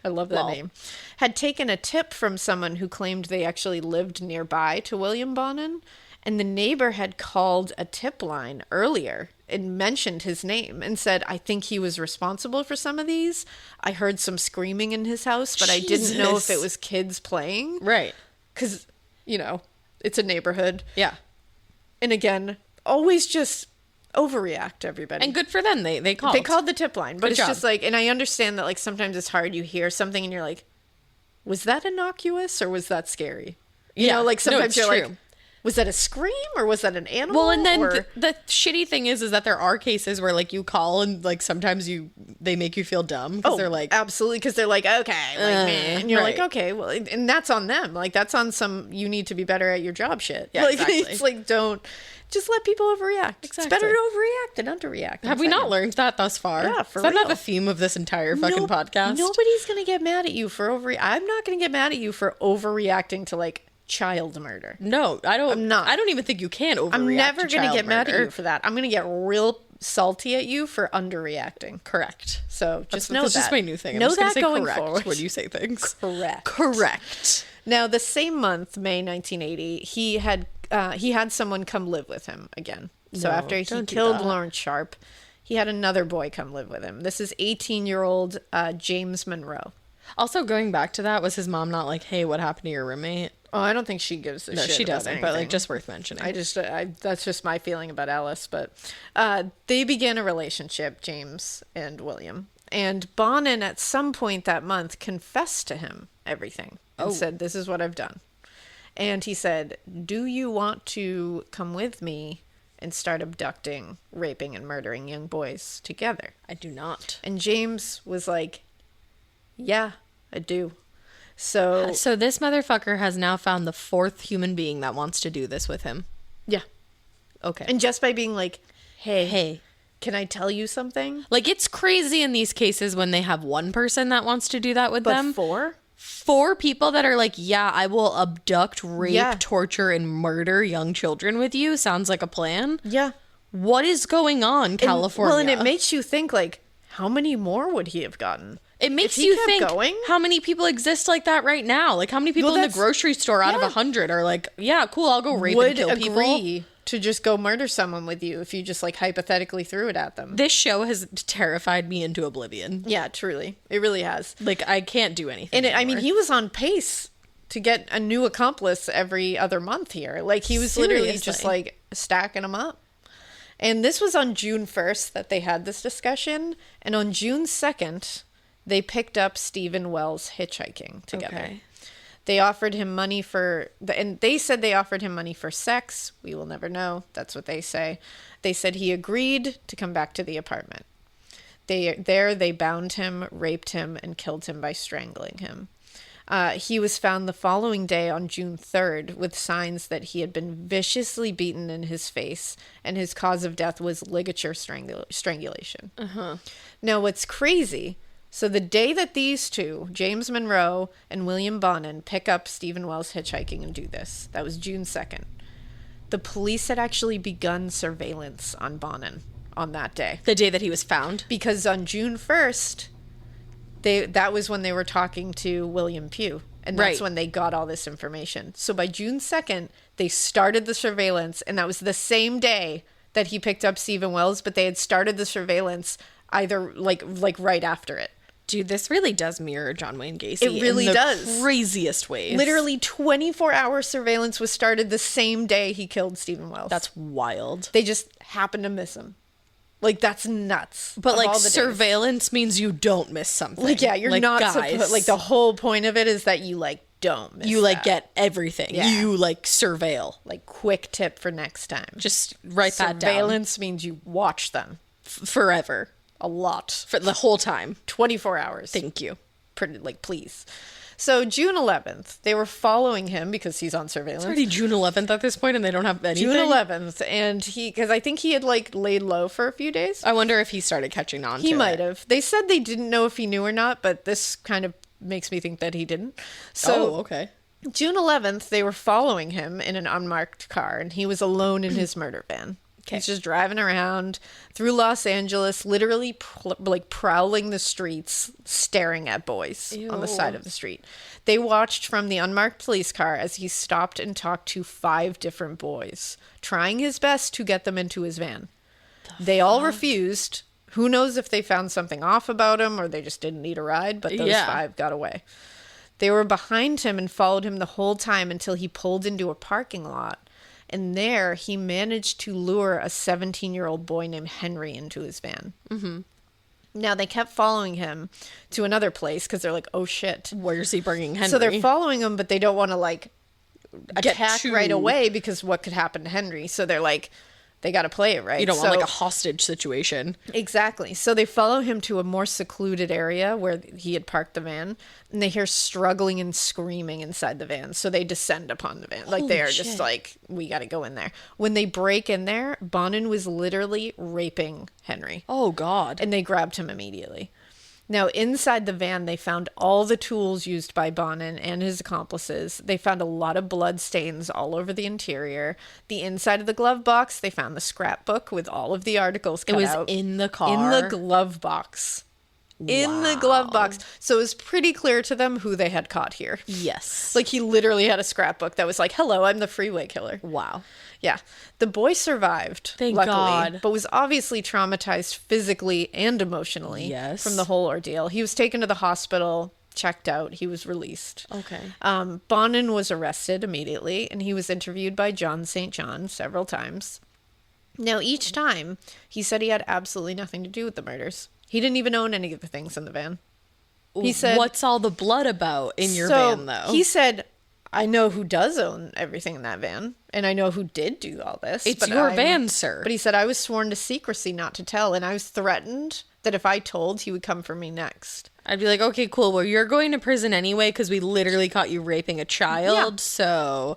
I love that name, had taken a tip from someone who claimed they actually lived nearby to William Bonin. And the neighbor had called a tip line earlier and mentioned his name and said, I think he was responsible for some of these. I heard some screaming in his house, but I didn't know if it was kids playing. Right. Because, you know, it's a neighborhood. Yeah. And again, always just overreact, everybody. And good for them. They called. They called the tip line. But Good it's job. just like, and I understand that like sometimes it's hard. You hear something and you're like, was that innocuous or was that scary? You know, like sometimes you're like, was that a scream or was that an animal? Well, and then the shitty thing is that there are cases where like you call and like sometimes they make you feel dumb because they're like, absolutely, because they're like, okay, like and you're like, okay, well, and that's on them. Like that's on some you need to be better at your job shit. Yeah, like, exactly. It's like don't just let people overreact. Exactly. It's better to overreact than underreact. Have we not learned that thus far? Yeah, for Is that real. not the theme of this entire fucking podcast? Nobody's gonna get mad at you for I'm not gonna get mad at you for overreacting to like child murder. No, I don't. I'm not. I don't even think you can overreact. I'm never to gonna child get mad at murder. you for that. I'm gonna get real salty at you for underreacting. Correct. So just know that's that. just my new thing. I'm know just gonna that say going correct forward when you say things. Correct. Now, the same month, May 1980, he had someone come live with him again. So after he killed Lawrence Sharp, he had another boy come live with him. This is 18-year-old James Monroe. Also, going back to that, was his mom not like, "Hey, what happened to your roommate"? Oh, I don't think she gives a shit. No, she about doesn't. But like, anything. just worth mentioning. That's just my feeling about Alice. But they began a relationship, James and William. And Bonin, at some point that month, confessed to him everything and said, "This is what I've done." And he said, "Do you want to come with me and start abducting, raping, and murdering young boys together?" I do not. And James was like, "Yeah, I do." So this motherfucker has now found the fourth human being that wants to do this with him. yeah. Okay. And just by being like, hey, can I tell you something? like, it's crazy in these cases when they have one person that wants to do that with them. Four people that are like, yeah, I will abduct, rape, torture, and murder young children with you. Sounds like a plan. Yeah. What is going on, California? Well, and it makes you think, like, how many more would he have gotten? It makes If he you kept think going? how many people exist like that right now. Like, how many people in the grocery store out of 100 are like, yeah, cool, I'll go rape and kill people. Would agree to just go murder someone with you if you just, like, hypothetically threw it at them. This show has terrified me into oblivion. Yeah, truly. It really has. Like, I can't do anything And I mean, anymore. he was on pace to get a new accomplice every other month here. Like, he was literally just, Seriously. like, stacking them up. And this was on June 1st that they had this discussion. And on June 2nd, they picked up Stephen Wells hitchhiking together. Okay. They offered him money and they said they offered him money for sex. We will never know. That's what they say. They said he agreed to come back to the apartment. They bound him, raped him, and killed him by strangling him. He was found the following day on June 3rd with signs that he had been viciously beaten in his face, and his cause of death was ligature strangulation. Now, what's crazy, so the day that these two, James Monroe and William Bonin, pick up Stephen Wells hitchhiking and do this, that was June 2nd, the police had actually begun surveillance on Bonin on that day. The day that he was found? Because on June 1st... that was when they were talking to William Pugh, and that's when they got all this information. So by June 2nd, they started the surveillance, and that was the same day that he picked up Stephen Wells, but they had started the surveillance either like right after it. Dude, this really does mirror John Wayne Gacy. It really does. Craziest ways. Literally 24-hour surveillance was started the same day he killed Stephen Wells. That's wild. They just happened to miss him. Like, that's nuts. But, like, surveillance means you don't miss something. Like, yeah, you're like, not guys, supposed... Like, the whole point of it is that you, like, don't miss you, like, get everything. Yeah. You, like, surveil. Like, quick tip for next time. Just write that down. Surveillance means you watch them. Forever. A lot. For the whole time. 24 hours. Thank you. Like, please. So, June 11th, they were following him because he's on surveillance. It's already June 11th at this point and they don't have anything? June 11th, and because I think he had, like, laid low for a few days. I wonder if he started catching on to it. He might have. They said they didn't know if he knew or not, but this kind of makes me think that he didn't. So, okay. June 11th, they were following him in an unmarked car, and he was alone in his murder van. Okay. He's just driving around through Los Angeles, literally prowling the streets, staring at boys on the side of the street. They watched from the unmarked police car as he stopped and talked to 5 different boys, trying his best to get them into his van. They all refused. Who knows if they found something off about him or they just didn't need a ride, but those 5 got away. They were behind him and followed him the whole time until he pulled into a parking lot. And there, he managed to lure a 17-year-old boy named Henry into his van. Mm-hmm. Now, they kept following him to another place because they're like, oh, shit. Where's he bringing Henry? So they're following him, but they don't want to, like, attack right away because what could happen to Henry? So they're like, they got to play it right. You don't want, like, a hostage situation. Exactly. So they follow him to a more secluded area where he had parked the van, and they hear struggling and screaming inside the van. So they descend upon the van. Like, they are just like, we got to go in there. When they break in there, Bonin was literally raping Henry. Oh, God. And they grabbed him immediately. Now, inside the van, they found all the tools used by Bonin and his accomplices. They found a lot of blood stains all over the interior. The inside of the glove box, they found the scrapbook with all of the articles cut out. It was in the car? In the glove box. Wow. In the glove box. So it was pretty clear to them who they had caught here. Yes. Like, he literally had a scrapbook that was like, hello, I'm the Freeway killer. Wow. Yeah. The boy survived, Thank luckily, God. but was obviously traumatized physically and emotionally from the whole ordeal. He was taken to the hospital, checked out. He was released. Okay. Bonin was arrested immediately, and he was interviewed by John St. John several times. Now, each time, he said he had absolutely nothing to do with the murders. He didn't even own any of the things in the van. He said, what's all the blood about in your van, though? He said, I know who does own everything in that van, and I know who did do all this. It's your van, sir. But he said, I was sworn to secrecy not to tell, and I was threatened that if I told, he would come for me next. I'd be like, okay, cool. Well, you're going to prison anyway because we literally caught you raping a child. Yeah. So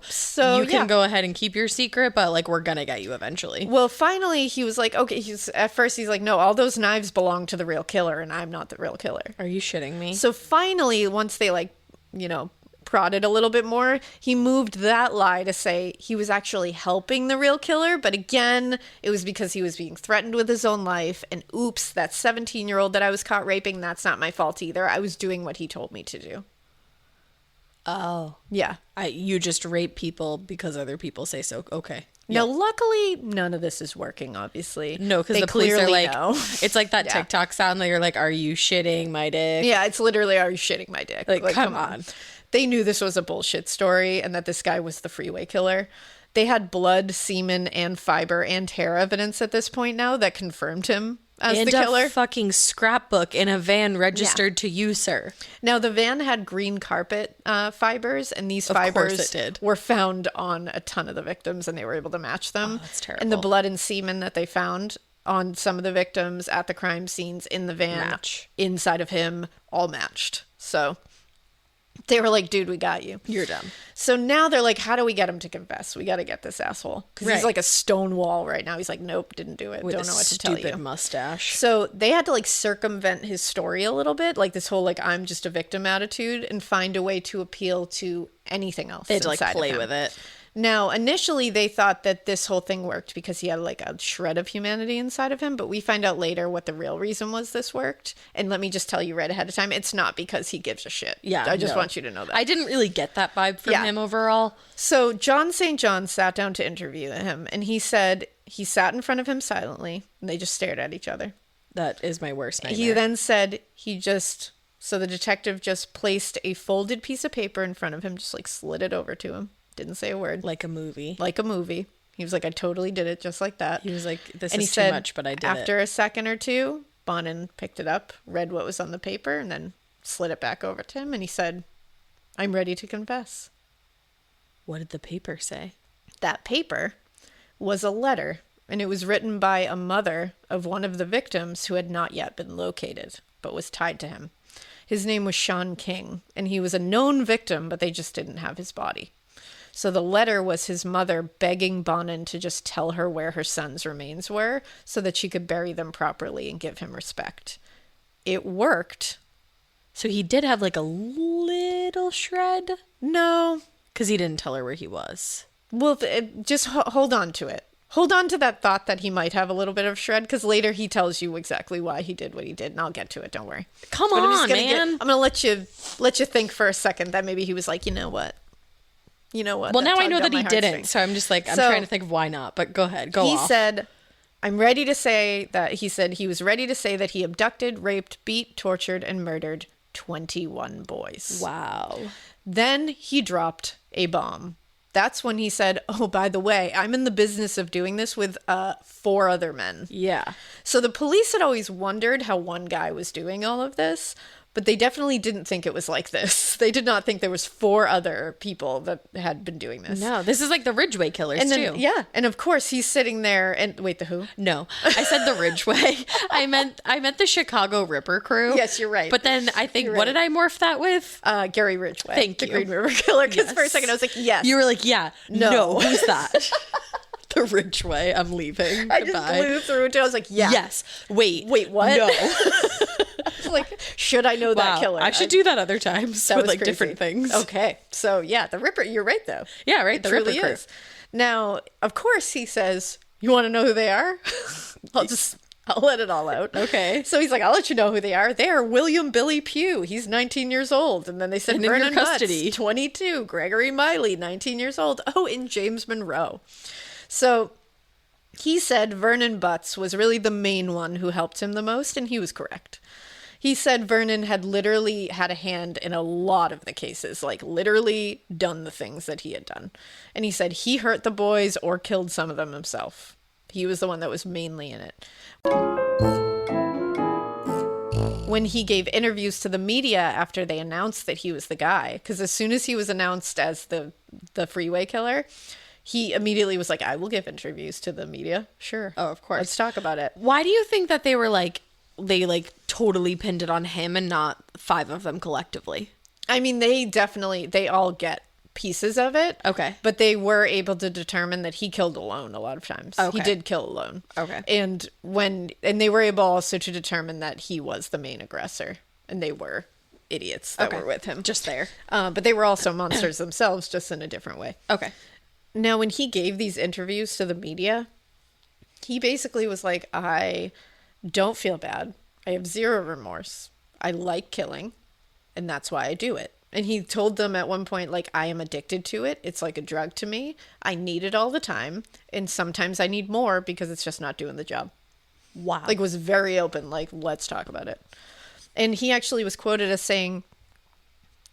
you can go ahead and keep your secret, but, like, we're going to get you eventually. Well, finally, he was like, okay, at first he's like, no, all those knives belong to the real killer, and I'm not the real killer. Are you shitting me? So finally, once they, like, prodded a little bit more, he moved that lie to say he was actually helping the real killer, but again, it was because he was being threatened with his own life, and oops, that 17-year-old that I was caught raping, that's not my fault either. I was doing what he told me to do. Oh. Yeah. You just rape people because other people say so. Okay. Now, luckily, none of this is working, obviously. No, because the police are like, know. It's like that TikTok sound that you're like, are you shitting my dick? Yeah, it's literally, are you shitting my dick? Like come on. They knew this was a bullshit story and that this guy was the Freeway killer. They had blood, semen, and fiber and hair evidence at this point now that confirmed him as and the killer. a fucking scrapbook in a van registered to you, sir. Now, the van had green carpet fibers, and these Of course fibers it did. were found on a ton of the victims, and they were able to match them. Oh, that's terrible. And the blood and semen that they found on some of the victims at the crime scenes in the van, Match. inside of him, all matched. So they were like, dude, we got you. You're dumb. So now they're like, how do we get him to confess? We got to get this asshole. Because he's Right. like a stone wall right now. He's like, nope, didn't do it. With Don't a know what to tell stupid you. mustache. So they had to like circumvent his story a little bit, like this whole like I'm just a victim attitude, and find a way to appeal to anything else. They had to like inside of play him. with it. Now, initially they thought that this whole thing worked because he had like a shred of humanity inside of him, but we find out later what the real reason was this worked. And let me just tell you right ahead of time, it's not because he gives a shit. Yeah, I just no. want you to know that. I didn't really get that vibe from Yeah. him overall. So John St. John sat down to interview him, and he said he sat in front of him silently, and they just stared at each other. That is my worst nightmare. He then said so the detective just placed a folded piece of paper in front of him, just like slid it over to him. Didn't say a word. like a movie. Like a movie. He was like, I totally did it just like that. He was like, this And he is too said, much, but I did after it. a second or two, Bonin picked it up, read what was on the paper, and then slid it back over to him. And he said, I'm ready to confess. What did the paper say? That paper was a letter, and it was written by a mother of one of the victims who had not yet been located, but was tied to him. His name was Sean King, and he was a known victim, but they just didn't have his body. So the letter was his mother begging Bonin to just tell her where her son's remains were so that she could bury them properly and give him respect. It worked. So he did have like a little shred? No. Because he didn't tell her where he was. Well, just hold on to it. Hold on to that thought that he might have a little bit of shred, because later he tells you exactly why he did what he did, and I'll get to it. Don't worry. Come But on, I'm gonna let you think for a second that maybe he was like, you know what? Well, That now I tugged know on that my he didn't, heartstrings. so I'm just like, I'm So- trying to think of why not, but go ahead, go He off. said, I'm ready to say that he said he was ready to say that he abducted, raped, beat, tortured, and murdered 21 boys. Wow. Then he dropped a bomb. That's when he said, oh, by the way, I'm in the business of doing this with 4 other men. Yeah. So the police had always wondered how one guy was doing all of this, but they definitely didn't think it was like this. They did not think there was 4 other people that had been doing this. No, this is like the Ridgeway killers, And then, too. yeah. And of course, he's sitting there and wait, the who? No, I said the Ridgeway. I meant the Chicago Ripper crew. Yes, you're right. But then I think, You're what right. did I morph that with? Gary Ridgway. Thank the you. Green River Killer. Because for a Yes. second I was like, yes. You were like, yeah, No. no, who's that? The Ridgeway. I'm leaving. I just Goodbye. blew through it. I was like, yeah. Yes. Wait, what? No. Like, should I know that Wow. killer? I should do that other times That with was like crazy. different things. Okay. So yeah, the Ripper. You're right though. Yeah, right. It The truly Ripper crew. is. Now, of course, he says, "You want to know who they are?" I'll let it all out. Okay. So he's like, "I'll let you know who they are. They are William Billy Pugh. He's 19 years old." And then they said And in your Vernon Butts, custody. 22. Gregory Miley, 19 years old. Oh, and James Monroe. So he said Vernon Butts was really the main one who helped him the most, and he was correct. He said Vernon had literally had a hand in a lot of the cases, like literally done the things that he had done. And he said he hurt the boys or killed some of them himself. He was the one that was mainly in it. When he gave interviews to the media after they announced that he was the guy, because as soon as he was announced as the Freeway killer, he immediately was like, I will give interviews to the media. Sure. Oh, of course. Let's talk about it. Why do you think that they were like, they like totally pinned it on him and not 5 of them collectively? I mean, they all get pieces of it. Okay. But they were able to determine that he killed alone a lot of times. Okay. He did kill alone. Okay. And they were able also to determine that he was the main aggressor. And they were idiots that were with him. Just there. But they were also monsters themselves, just in a different way. Okay. Now, when he gave these interviews to the media, he basically was like, I don't feel bad. I have 0 remorse. I like killing, and that's why I do it. And he told them at one point, like, I am addicted to it. It's like a drug to me. I need it all the time, and sometimes I need more because it's just not doing the job. Wow. Like, was very open, like, let's talk about it. And he actually was quoted as saying,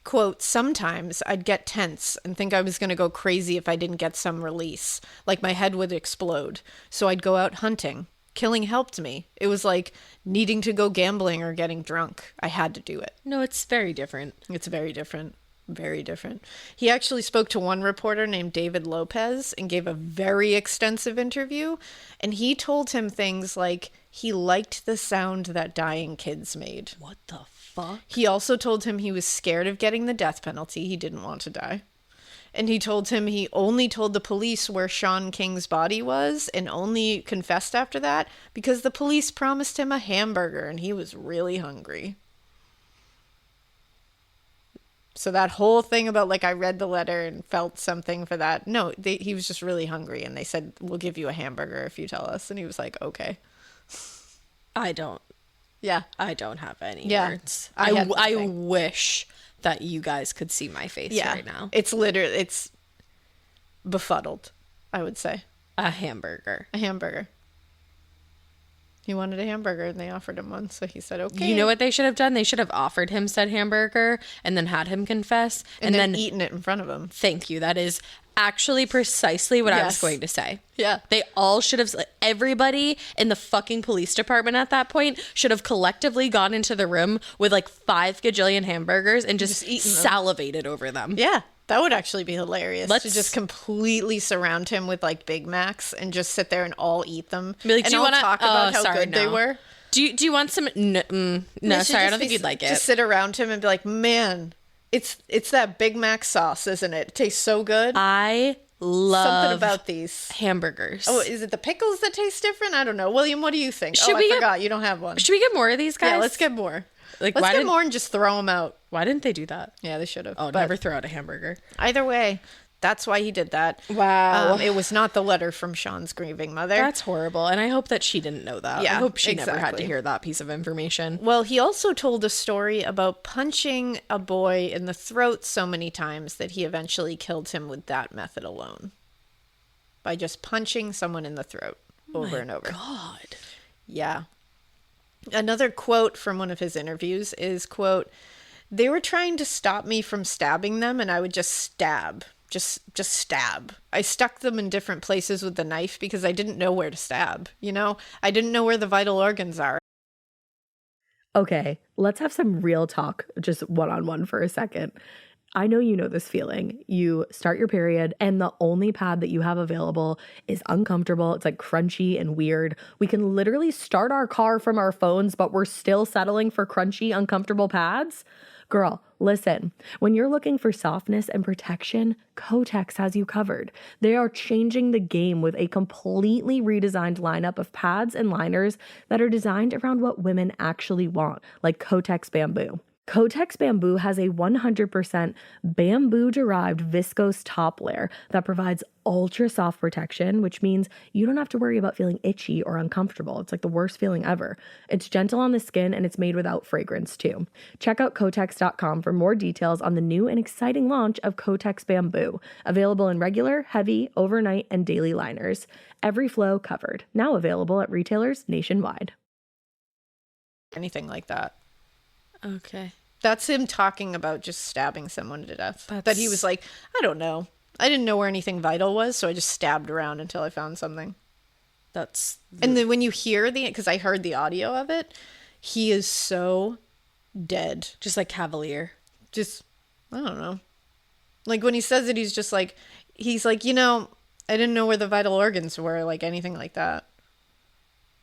quote, sometimes I'd get tense and think I was going to go crazy if I didn't get some release. Like my head would explode. So I'd go out hunting, Killing helped me. It was like needing to go gambling or getting drunk. I had to do it. No, it's very different. It's very different. Very different. He actually spoke to one reporter named David Lopez and gave a very extensive interview. And he told him things like he liked the sound that dying kids made. What the fuck? He also told him he was scared of getting the death penalty. He didn't want to die. And he told him he only told the police where Sean King's body was and only confessed after that because the police promised him a hamburger and he was really hungry. So that whole thing about, like, I read the letter and felt something for that. No, he was just really hungry, and they said, we'll give you a hamburger if you tell us. And he was like, okay. I don't have any words. I wish that you guys could see my face right now. It's literally, it's befuddled, I would say. A hamburger. A hamburger. He wanted a hamburger and they offered him one, so he said, okay. You know what they should have done? They should have offered him said hamburger and then had him confess. And then eaten it in front of him. Thank you. That is actually precisely what I was going to say. Yeah. They all should have, everybody in the fucking police department at that point should have collectively gone into the room with like 5 gajillion hamburgers and just salivated over them. Yeah. That would actually be hilarious to just completely surround him with like Big Macs and just sit there and all eat them. Be like, and do you want to talk about how good they were? Do you want some? No, sorry, I don't think you'd like it. Just sit around him and be like, man, it's that Big Mac sauce, isn't it? It tastes so good. I love something about these hamburgers. Oh, is it the pickles that taste different? I don't know. William, what do you think? I forgot. You don't have one. Should we get more of these guys? Yeah, let's get more. Let's get more and just throw them out. Why didn't they do that? Yeah, they should have. Oh, never throw out a hamburger. Either way, that's why he did that. Wow. It was not the letter from Sean's grieving mother. That's horrible. And I hope that she didn't know that. Yeah, I hope she never had to hear that piece of information. Well, he also told a story about punching a boy in the throat so many times that he eventually killed him with that method alone. By just punching someone in the throat over and over. God. Yeah. Another quote from one of his interviews is, quote, "They were trying to stop me from stabbing them and I would just stab. Just stab. I stuck them in different places with the knife because I didn't know where to stab. You know, I didn't know where the vital organs are." Okay, let's have some real talk, just one-on-one for a second. I know you know this feeling. You start your period and the only pad that you have available is uncomfortable. It's like crunchy and weird. We can literally start our car from our phones, but we're still settling for crunchy, uncomfortable pads. Girl, listen, when you're looking for softness and protection, Kotex has you covered. They are changing the game with a completely redesigned lineup of pads and liners that are designed around what women actually want, like Kotex Bamboo. Kotex Bamboo has a 100% bamboo-derived viscose top layer that provides ultra-soft protection, which means you don't have to worry about feeling itchy or uncomfortable. It's like the worst feeling ever. It's gentle on the skin and it's made without fragrance too. Check out Kotex.com for more details on the new and exciting launch of Kotex Bamboo, available in regular, heavy, overnight, and daily liners. Every flow covered. Now available at retailers nationwide. Anything like that. Okay. That's him talking about just stabbing someone to death. That he was like, I don't know. I didn't know where anything vital was, so I just stabbed around until I found something. And then when you hear because I heard the audio of it, he is so dead. Just like cavalier. Just, I don't know. Like when he says it, he's like, you know, I didn't know where the vital organs were, like anything like that.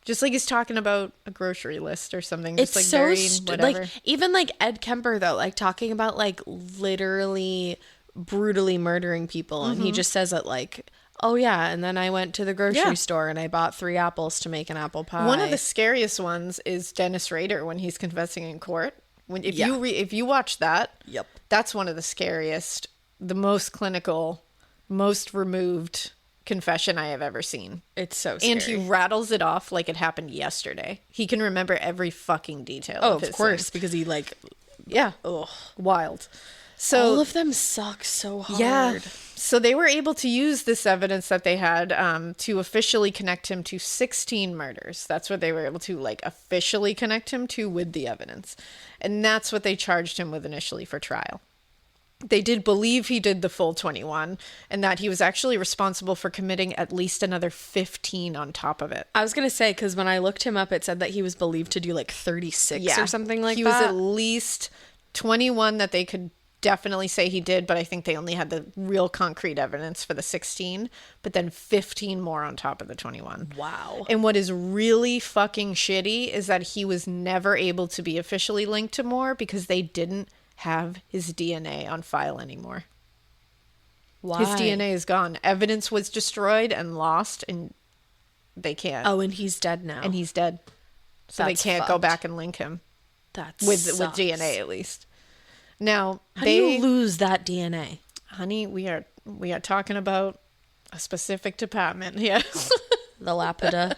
Just like he's talking about a grocery list or something. Just It's like so very whatever. like even like Ed Kemper though, like talking about like literally brutally murdering people, and he just says it like, oh yeah, and then I went to the grocery store and I bought 3 apples to make an apple pie. One of the scariest ones is Dennis Rader when he's confessing in court. If you watch that, that's one of the scariest, the most clinical, most removed confession I have ever seen. It's so scary. And he rattles it off like it happened yesterday. He can remember every fucking detail. Oh, of course, because he like, wild. So all of them suck so hard. Yeah. So they were able to use this evidence that they had to officially connect him to 16 murders. That's what they were able to like officially connect him to with the evidence. And that's what they charged him with initially for trial. They did believe he did the full 21 and that he was actually responsible for committing at least another 15 on top of it. I was going to say, because when I looked him up, it said that he was believed to do like 36 or something like that. He was at least 21 that they could definitely say he did, but I think they only had the real concrete evidence for the 16, but then 15 more on top of the 21. Wow. And what is really fucking shitty is that he was never able to be officially linked to more because they didn't have his DNA on file anymore. Why? His DNA is gone. Evidence was destroyed and lost, and they can't. Oh, and he's dead now. And he's dead. So That's they can't go fucked. back and link him. With DNA at least. Now, How do you lose that DNA? Honey, we are talking about a specific department here. The Lapida.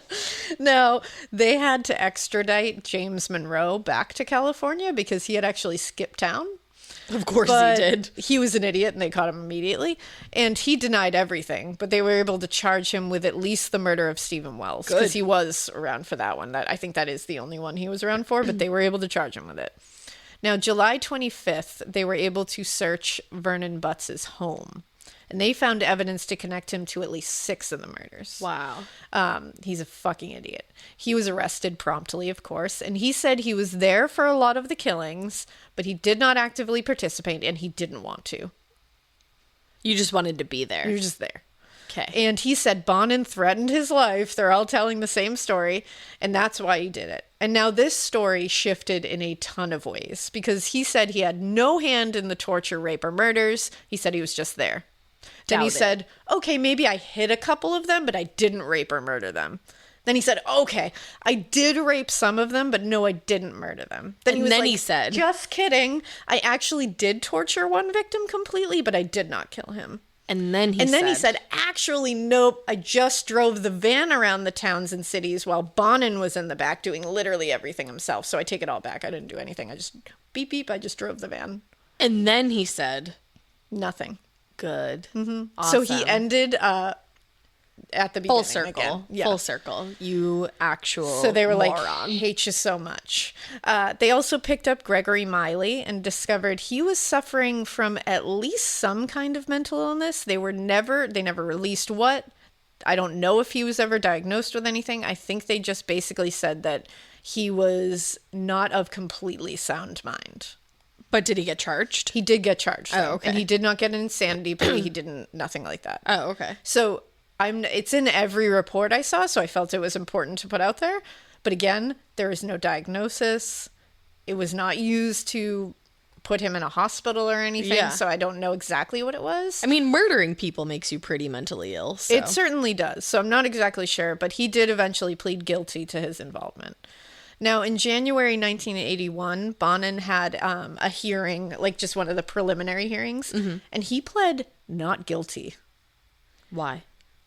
No, they had to extradite James Monroe back to California because he had actually skipped town. Of course But he did. He was an idiot and they caught him immediately. And he denied everything, but they were able to charge him with at least the murder of Stephen Wells. Because he was around for that one. I think that is the only one he was around for, but they were able to charge him with it. Now, July 25th, they were able to search Vernon Butts' home. And they found evidence to connect him to at least 6 of the murders. Wow. He's a fucking idiot. He was arrested promptly, of course, and he said he was there for a lot of the killings, but he did not actively participate, and he didn't want to. You just wanted to be there. You're just there. Okay. And he said Bonin threatened his life. They're all telling the same story, and that's why he did it. And now this story shifted in a ton of ways, because he said he had no hand in the torture, rape, or murders. He said he was just there. Then he said, okay, maybe I hit a couple of them, but I didn't rape or murder them. Then he said, okay, I did rape some of them, but no, I didn't murder them. Then he said, just kidding. I actually did torture one victim completely, but I did not kill him. And then he said, actually, nope, I just drove the van around the towns and cities while Bonin was in the back doing literally everything himself. So I take it all back. I didn't do anything. I just beep, beep. I just drove the van. And then he said, nothing. Good. Mm-hmm. Awesome. So he ended at the beginning. Full circle. Again. Yeah. Full circle. You actual So they were moron. like, hate you so much. They also picked up Gregory Miley and discovered he was suffering from at least some kind of mental illness. They never released what. I don't know if he was ever diagnosed with anything. I think they just basically said that he was not of completely sound mind. But did he get charged? He did get charged. Oh, okay. And he did not get an insanity plea. He didn't, nothing like that. Oh, okay. So it's in every report I saw, so I felt it was important to put out there. But again, there is no diagnosis. It was not used to put him in a hospital or anything, so I don't know exactly what it was. I mean, murdering people makes you pretty mentally ill. So. It certainly does, so I'm not exactly sure, but he did eventually plead guilty to his involvement. Now, in January 1981, Bonin had a hearing, like just one of the preliminary hearings, and he pled not guilty. Why?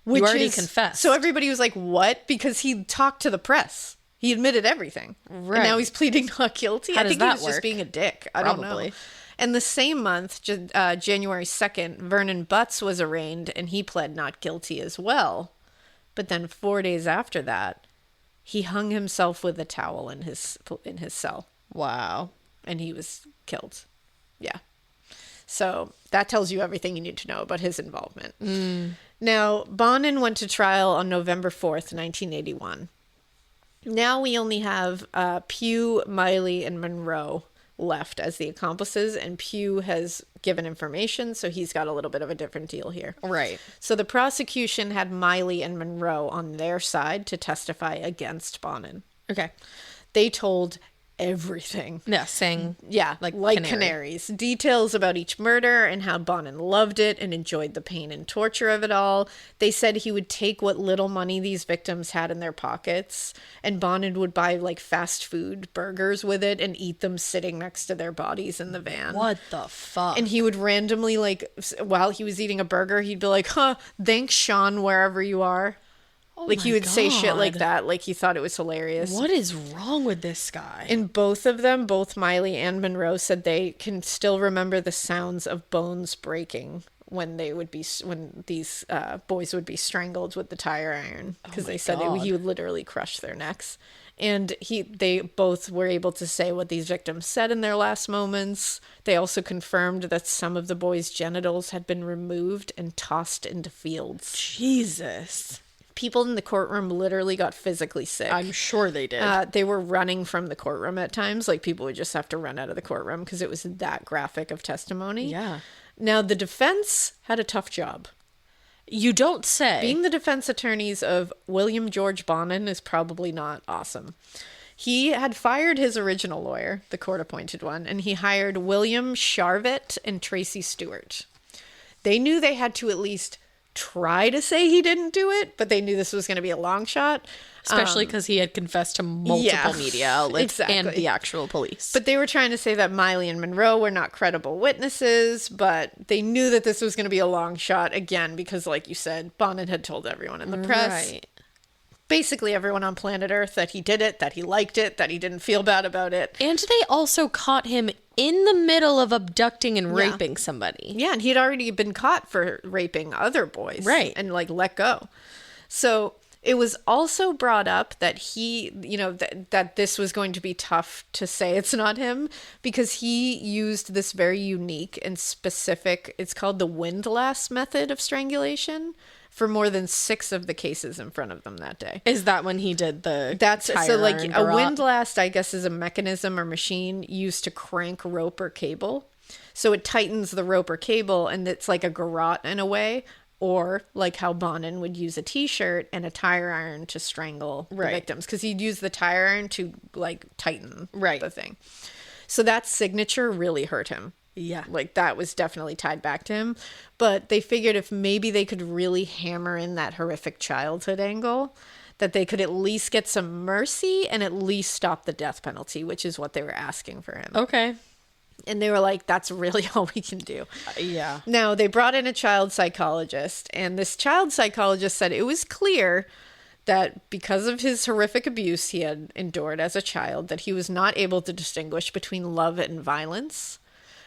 You already confessed. So everybody was like, what? Because he talked to the press. He admitted everything. Right. And now he's pleading not guilty. How I think does he that was work? just being a dick. I don't know. And the same month, January 2nd, Vernon Butts was arraigned, and he pled not guilty as well. But then 4 days after that, he hung himself with a towel in his cell. Wow. And he was killed. Yeah. So that tells you everything you need to know about his involvement. Now, Bonin went to trial on November 4th, 1981. Now we only have Pugh, Miley, and Monroe left as the accomplices, and Pugh has given information, so he's got a little bit of a different deal here. Right. So the prosecution had Miley and Monroe on their side to testify against Bonin. Okay. They told everything. Yeah, saying Like canaries. Details about each murder and how Bonin loved it and enjoyed the pain and torture of it all. They said he would take what little money these victims had in their pockets, and Bonin would buy like fast food burgers with it and eat them sitting next to their bodies in the van. What the fuck? And he would randomly, like, while he was eating a burger, he'd be like, thanks, Sean, wherever you are. Like, he would say shit like that. Like, he thought it was hilarious. What is wrong with this guy? And both of them, both Miley and Monroe, said they can still remember the sounds of bones breaking when these boys would be strangled with the tire iron. Because they said he would literally crush their necks. And they both were able to say what these victims said in their last moments. They also confirmed that some of the boys' genitals had been removed and tossed into fields. Jesus. People in the courtroom literally got physically sick. I'm sure they did. They were running from the courtroom at times. Like, people would just have to run out of the courtroom because it was that graphic of testimony. Yeah. Now, the defense had a tough job. You don't say. Being the defense attorneys of William George Bonin is probably not awesome. He had fired his original lawyer, the court-appointed one, and he hired William Sharvett and Tracy Stewart. They knew they had to at least try to say he didn't do it, but they knew this was going to be a long shot. Especially because he had confessed to multiple media outlets and the actual police. But they were trying to say that Miley and Monroe were not credible witnesses, but they knew that this was going to be a long shot, again, because, like you said, Bonin had told everyone in the press, basically everyone on planet Earth, that he did it, that he liked it, that he didn't feel bad about it. And they also caught him in the middle of abducting and raping somebody. Yeah, and he'd already been caught for raping other boys. Right. And, like, let go. So it was also brought up that he, you know, that this was going to be tough to say it's not him, because he used this very unique and specific, it's called the windlass method of strangulation, for more than 6 of the cases in front of them that day. Is that when he did the So like a windlass, I guess, is a mechanism or machine used to crank rope or cable. So it tightens the rope or cable, and it's like a garrote in a way, or like how Bonin would use a t-shirt and a tire iron to strangle the victims, because he'd use the tire iron to like tighten the thing. So that signature really hurt him. Yeah. Like, that was definitely tied back to him. But they figured if maybe they could really hammer in that horrific childhood angle, that they could at least get some mercy and at least stop the death penalty, which is what they were asking for him. Okay. And they were like, that's really all we can do. Yeah. Now, they brought in a child psychologist, and this child psychologist said it was clear that because of his horrific abuse he had endured as a child, that he was not able to distinguish between love and violence.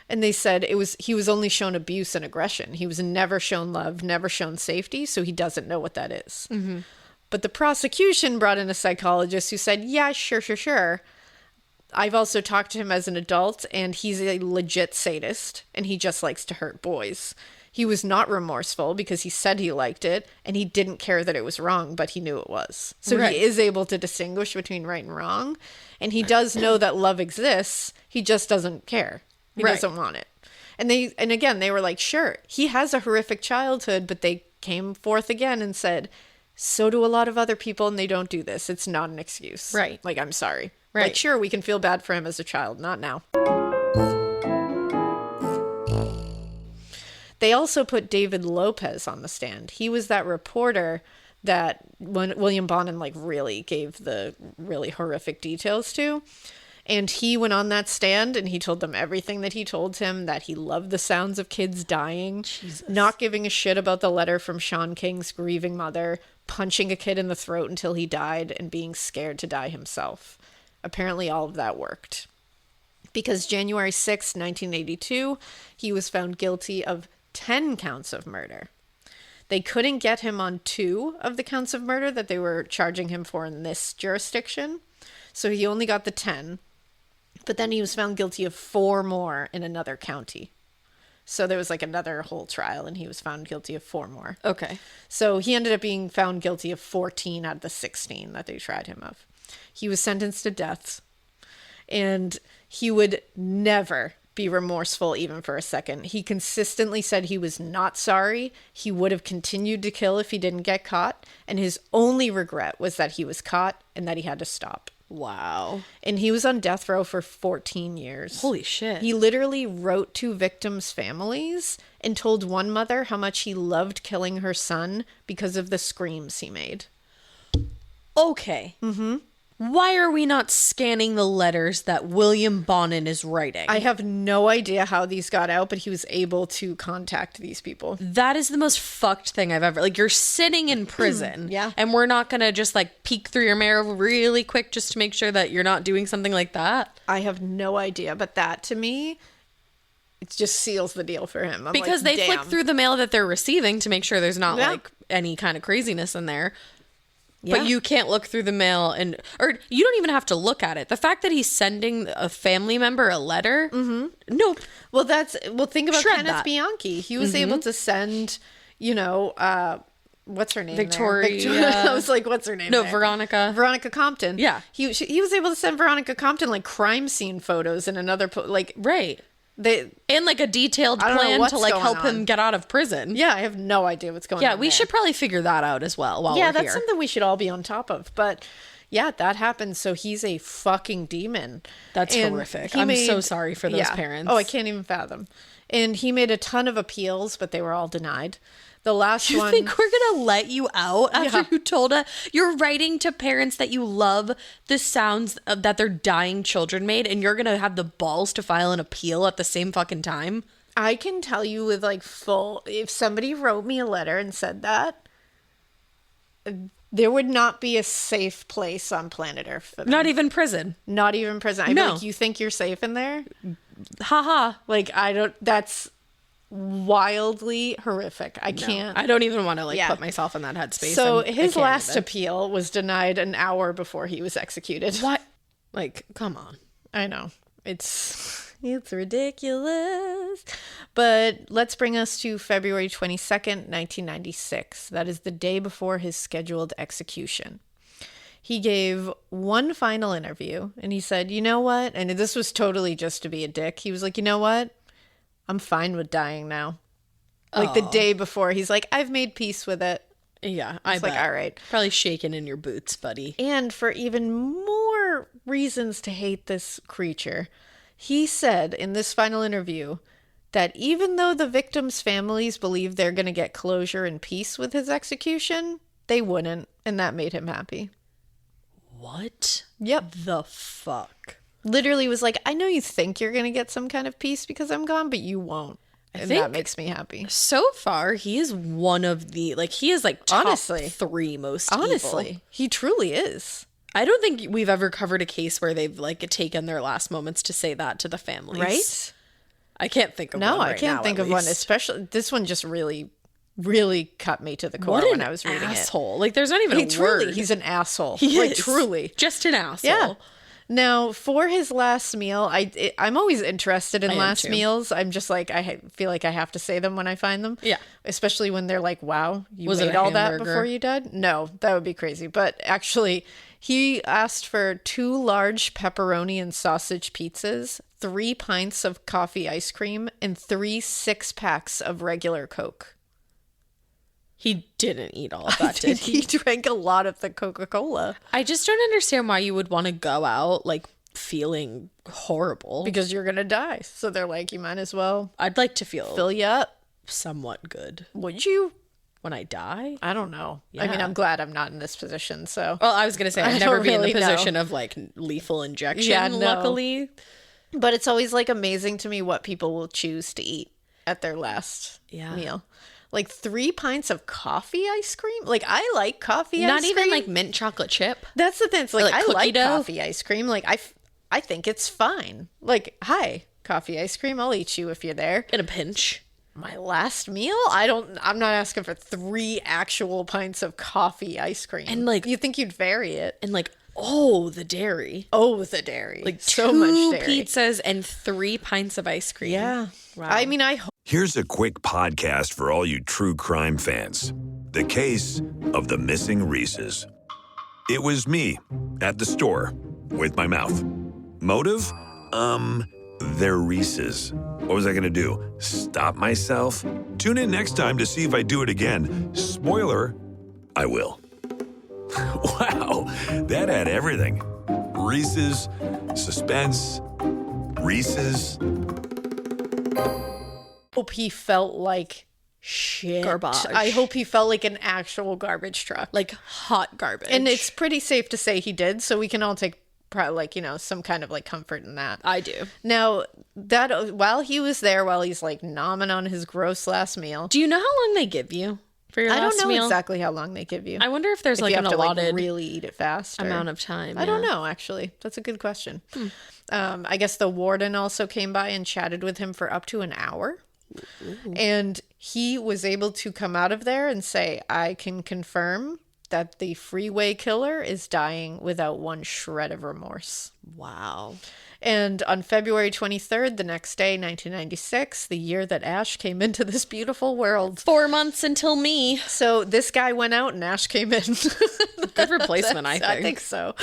And they said he was only shown abuse and aggression. He was never shown love, never shown safety, so he doesn't know what that is. Mm-hmm. But the prosecution brought in a psychologist who said, yeah, sure. I've also talked to him as an adult, and he's a legit sadist, and he just likes to hurt boys. He was not remorseful because he said he liked it, and he didn't care that it was wrong, but he knew it was. So he is able to distinguish between right and wrong, and he does know that love exists. He just doesn't care. He doesn't want it. And again, they were like, sure, he has a horrific childhood, but they came forth again and said, so do a lot of other people, and they don't do this. It's not an excuse. Right. Like, I'm sorry. Right. Like, sure, we can feel bad for him as a child. Not now. They also put David Lopez on the stand. He was that reporter that when William Bonin, like, really gave the really horrific details to. And he went on that stand and he told them everything that he told him, that he loved the sounds of kids dying, not giving a shit about the letter from Sean King's grieving mother, punching a kid in the throat until he died, and being scared to die himself. Apparently all of that worked. Because January 6, 1982, he was found guilty of 10 counts of murder. They couldn't get him on 2 of the counts of murder that they were charging him for in this jurisdiction. So he only got the 10. But then he was found guilty of 4 more in another county. So there was like another whole trial, and he was found guilty of 4 more. Okay. So he ended up being found guilty of 14 out of the 16 that they tried him of. He was sentenced to death, and he would never be remorseful even for a second. He consistently said he was not sorry. He would have continued to kill if he didn't get caught, and his only regret was that he was caught and that he had to stop. Wow. And he was on death row for 14 years. Holy shit. He literally wrote to victims' families and told one mother how much he loved killing her son because of the screams he made. Okay. Mm-hmm. Why are we not scanning the letters that William Bonin is writing? I have no idea how these got out, but he was able to contact these people. That is the most fucked thing I've ever... Like, you're sitting in prison. Yeah. And we're not going to just, like, peek through your mail really quick just to make sure that you're not doing something like that? I have no idea, but that, to me, it just seals the deal for him. Because like, they flick through the mail that they're receiving to make sure there's not, Yeah. like, any kind of craziness in there. But you can't look through the mail or you don't even have to look at it. The fact that he's sending a family member a letter. Nope. Well, think about Shred Kenneth that. Bianchi. He was able to send, what's her name? Victoria. I was like, what's her name? No, there? Veronica Compton. Yeah. He was able to send Veronica Compton like crime scene photos and another Right. And like a detailed I don't know plan what's to like going help on. him get out of prison. Yeah, I have no idea what's going on. Yeah, we there. should probably figure that out as well while we're that's here. something we should all be on top of. But yeah, that happened. So he's a fucking demon. That's And horrific. he I'm so sorry for those parents. Oh, I can't even fathom. And he made a ton of appeals, but they were all denied. The last You one. think we're gonna let you out after Yeah. you told us you're writing to parents that you love the sounds that their dying children made, and you're gonna have the balls to file an appeal at the same fucking time? I can tell you with like if somebody wrote me a letter and said that, there would not be a safe place on planet Earth for them. Not even prison. Not even prison. I'd be No. like, you think you're safe in there? Haha. Like, that's wildly horrific. I can't. I don't even want to Yeah. put myself in that headspace. So I his can't last even. appeal was denied an hour before he was executed. What? Like, come on. I know. It's ridiculous. But let's bring us to February 22nd, 1996. That is the day before his scheduled execution. He gave one final interview and he said, you know what? And this was totally just to be a dick. He was like, you know what? I'm fine with dying now. Like the day before, he's like, I've made peace with it. Yeah, I It's like, bet. all right. Probably shaking in your boots, buddy. And for even more reasons to hate this creature, he said in this final interview that even though the victims' families believe they're going to get closure and peace with his execution, they wouldn't. And that made him happy. What? Yep. The fuck? Literally was like, I know you think you're going to get some kind of peace because I'm gone, but you won't. And think- that makes me happy. So far, he is one of the, like, he is like top Honestly. 3 most Honestly, evil. he truly is. I don't think we've ever covered a case where they've like taken their last moments to say that to the families. Right? I can't think of No, one I right can't now, think at of one. least. Especially this one just really, really cut me to the core What when an I was reading asshole. Like, there's not even it. a word. He's an asshole. He like is. truly. Just an asshole. Yeah. Now, for his last meal, I'm always interested in I am last too. meals. I'm just like, feel like I have to say them when I find them. Yeah. Especially when they're like, wow, you Was it ate a all that hamburger? before you died? No, that would be crazy. But actually, he asked for 2 large pepperoni and sausage pizzas, 3 pints of coffee ice cream, and 3 6-packs of regular Coke. He didn't eat all of that, did He drank a lot of the Coca-Cola. I just don't understand why you would want to go out like feeling horrible. Because you're going to die. So they're like, you might as well I'd like to feel fill you up. somewhat good Would you? when I die. I don't know. I mean, Yeah. I'm glad I'm not in this position. So, Well, I was going to say I I'd never don't be in really the know. position of like lethal injection, Yeah, no. luckily. but it's always like amazing to me what people will choose to eat at their last Yeah. meal. Like 3 pints of coffee ice cream. Like I like coffee Not ice even cream. like mint chocolate chip. That's the thing. It's like, like I cookie like dough? coffee ice cream. Like I think it's fine. Like, hi, coffee ice cream. I'll eat you if you're there. In a pinch. My last meal? I'm not asking for 3 actual pints of coffee ice cream. And, like- you think you'd vary it. And like, oh, the dairy. Oh, the dairy. Like so 2 much dairy. pizzas and 3 pints of ice cream. Yeah. Wow. I mean, I hope Here's a quick podcast for all you true crime fans. The case of the missing Reese's. It was me at the store with my mouth. Motive? They're Reese's. What was I going to do? Stop myself? Tune in next time to see if I do it again. Spoiler, I will. Wow, that had everything. Reese's, suspense, Reese's. he felt like shit. Garbage. I hope he felt like an actual garbage truck. like hot garbage. And it's pretty safe to say he did, so we can all take some kind of like comfort in that. I do. Now, that while he was there, while he's like nomming on his gross last meal, Do you know how long they give you for your I last don't know meal? exactly how long they give you. I wonder if there's if like you an have to allotted like really eat it fast or- amount of time. I don't know, actually. That's a good question. I guess the warden also came by and chatted with him for up to an hour. And he was able to come out of there and say, I can confirm that the Freeway killer is dying without one shred of remorse. Wow. And on February 23rd, the next day, 1996, the year that Ash came into this beautiful world. 4 months until me. So this guy went out and Ash came in. Good replacement, I think. I think so.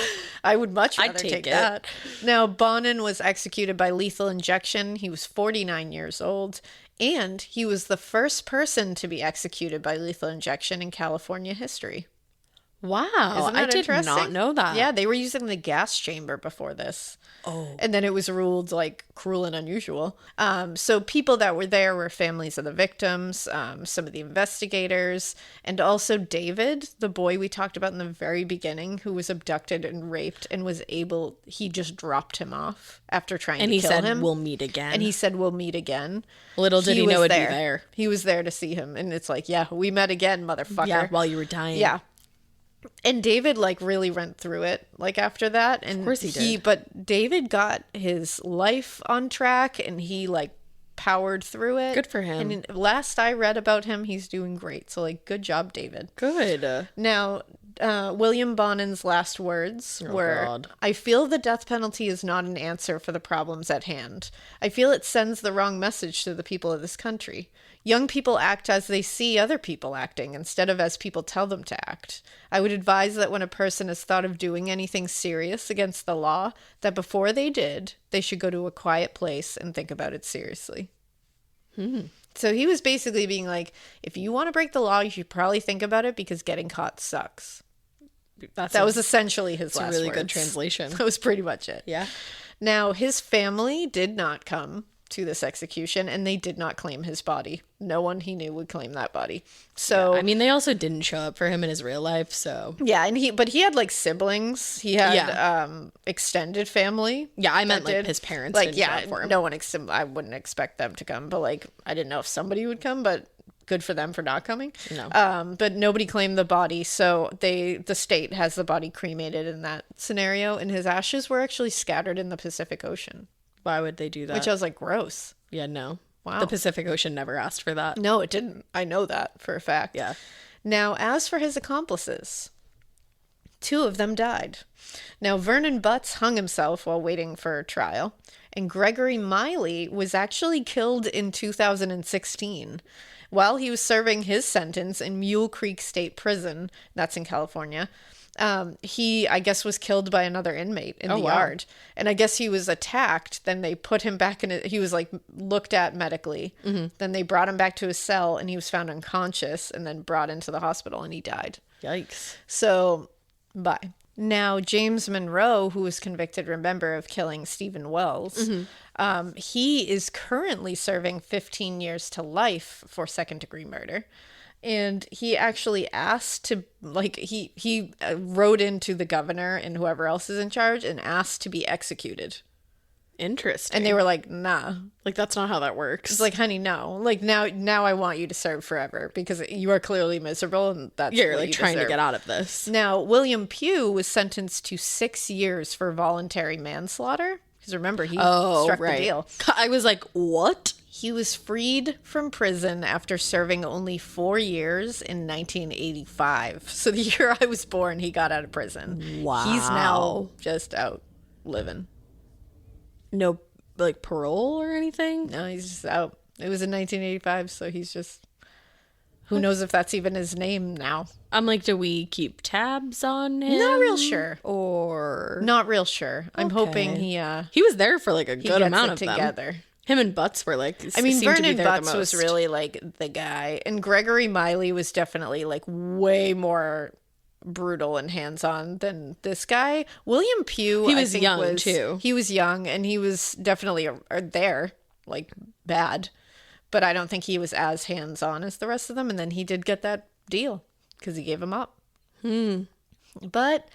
I would much rather I'd take it. that. Now, Bonin was executed by lethal injection. He was 49 years old. And he was the first person to be executed by lethal injection in California history. Wow. Isn't that I did interesting? not know that. Yeah, they were using the gas chamber before this. Oh. And then it was ruled like cruel and unusual. So people that were there were families of the victims, some of the investigators, and also David, the boy we talked about in the very beginning, who was abducted and raped and he just dropped him off after trying And to he kill said, him. we'll meet again. And he said, we'll meet again. Little did he know was it'd be there. He was there to see him. And it's like, yeah, we met again, motherfucker. Yeah, while you were dying. Yeah. And David like really went through it like after that. And of course he did. But David got his life on track and he like powered through it. Good for him. And last I read about him, he's doing great. So like, good job, David. Good. Now, William Bonin's last words were, God. I feel the death penalty is not an answer for the problems at hand. I feel it sends the wrong message to the people of this country. Young people act as they see other people acting instead of as people tell them to act. I would advise that when a person has thought of doing anything serious against the law, that before they did, they should go to a quiet place and think about it seriously. So he was basically being like, if you want to break the law, you should probably think about it because getting caught sucks. That was essentially his last a really words. good translation. That was pretty much it. Yeah. Now, his family did not come to this execution, and they did not claim his body. No one he knew would claim that body. So, I mean, they also didn't show up for him in his real life, so. yeah, and he had like siblings. He had extended family. Yeah, I meant that like did. his parents Like, didn't yeah, show up for him. no one. I wouldn't expect them to come, but like, I didn't know if somebody would come, but good for them for not coming. No. But nobody claimed the body, so the state has the body cremated in that scenario, and his ashes were actually scattered in the Pacific Ocean. Why would they do that? Which I was like, gross. Yeah, no. Wow. The Pacific Ocean never asked for that. No, it didn't. I know that for a fact. Yeah. Now, as for his accomplices, 2 of them died. Now, Vernon Butts hung himself while waiting for trial, and Gregory Miley was actually killed in 2016 while he was serving his sentence in Mule Creek State Prison. That's in California. He, I guess, was killed by another inmate in the yard. And I guess he was attacked. Then they put him back in he was like looked at medically. Then they brought him back to his cell and he was found unconscious and then brought into the hospital and he died. Yikes. So, bye. Now, James Monroe, who was convicted, remember, of killing Stephen Wells, he is currently serving 15 years to life for second-degree murder. And he actually asked to, like, he wrote into the governor and whoever else is in charge and asked to be executed. Interesting. And they were like, nah. like, that's not how that works. It's like, honey, no. Like, now I want you to serve forever because you are clearly miserable and that's you're what like you trying deserve. to get out of this. Now, William Pugh was sentenced to 6 years for voluntary manslaughter. Because remember, he struck the deal. I was like, what? He was freed from prison after serving only 4 years in 1985. So the year I was born, he got out of prison. Wow. He's now just out living. No, like, parole or anything? No, he's just out. It was in 1985, so he's just... Who knows if that's even his name now? I'm like, do we keep tabs on him? Not real sure. Or... Not real sure. I'm hoping he was there for, like, a good gets amount it of together. them. Him and Butts were, like, I mean, seemed to be Vernon there Butts the was most. really, like, the guy. And Gregory Miley was definitely, like, way more brutal and hands-on than this guy. William Pugh, He was young, too. He was young, and he was definitely there, like, bad. But I don't think he was as hands-on as the rest of them. And then he did get that deal because he gave him up. But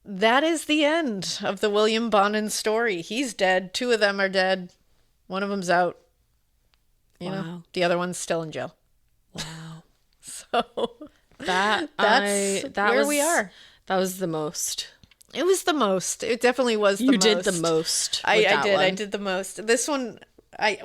that is the end of the William Bonin story. He's dead. 2 of them are dead. One of them's out. You know, the other one's still in jail. Wow. So That's where we are. That was the most. It was the most. It definitely was the most. You did the most. I did the most. This one,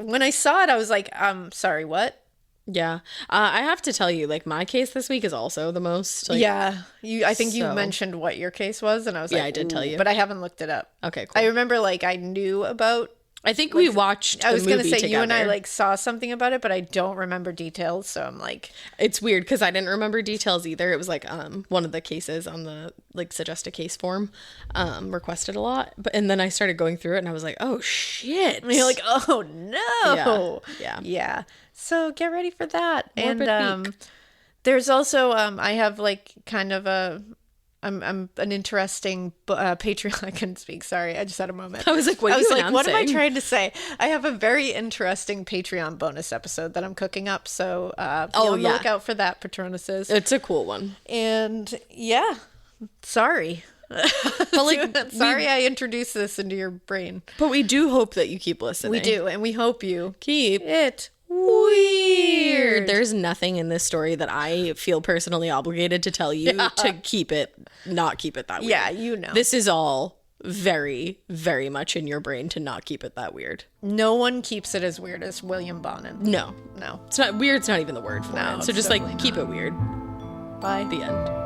when I saw it, I was like, sorry, what? Yeah. I have to tell you, like, my case this week is also the most. Like, yeah. I think you so- mentioned what your case was, and I was like, Yeah, I did tell you. But I haven't looked it up. Okay, cool. I remember, like, I knew about... I think we watched I was going gonna to say, you and I, like, saw something about it, but I don't remember details, so I'm like... It's weird because I didn't remember details either. It was like one of the cases on the like suggest a case form requested a lot, and then I started going through it and I was like, oh shit. And you're like, oh no. Yeah. So get ready for that. Morbid And week. there's also I have like kind of a I'm an interesting Patreon. I couldn't speak. Sorry, I just had a moment. I was like, what are I was you like, what am I announcing? trying to say? I have a very interesting Patreon bonus episode that I'm cooking up. So be on the yeah. lookout for that, Patronuses. It's a cool one. And yeah, sorry. But like, Sorry I introduced this into your brain. but we do hope that you keep listening. We do, and we hope you Keep it weird. There's nothing in this story that I feel personally obligated to tell you to not keep it that weird. Yeah, you know. This is all very, very much in your brain to not keep it that weird. No one keeps it as weird as William Bonin. No. No. It's not weird. It's not even the word for No, it. So it's just like definitely keep not. it weird. Bye. The end.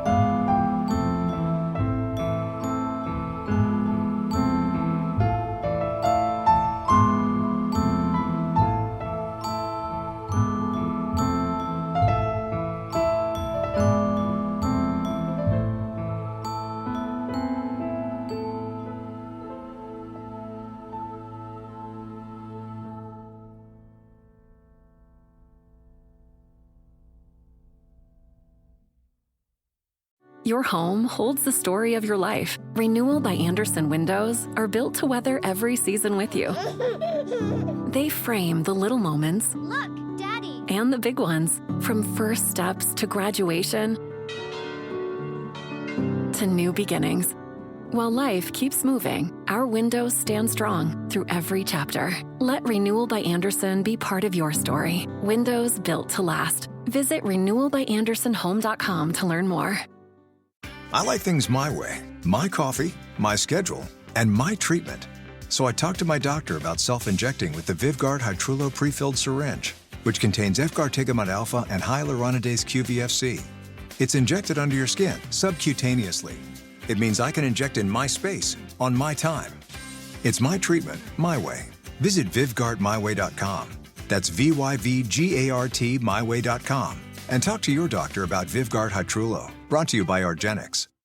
Your home holds the story of your life. Renewal by Andersen windows are built to weather every season with you. They frame the little moments. Look, Daddy. And the big ones, from first steps to graduation to new beginnings. While life keeps moving, our windows stand strong through every chapter. Let Renewal by Andersen be part of your story. Windows built to last. Visit renewalbyandersenhome.com to learn more. I like things my way. My coffee, my schedule, and my treatment. So I talked to my doctor about self-injecting with the Vyvgart Hytrulo prefilled syringe, which contains Efgartigimod alpha and hyaluronidase QVFC. It's injected under your skin, subcutaneously. It means I can inject in my space, on my time. It's my treatment, my way. Visit VyvgartMyWay.com. That's VYVGART MyWay.com. And talk to your doctor about Vyvgart Hytrulo. Brought to you by argenx.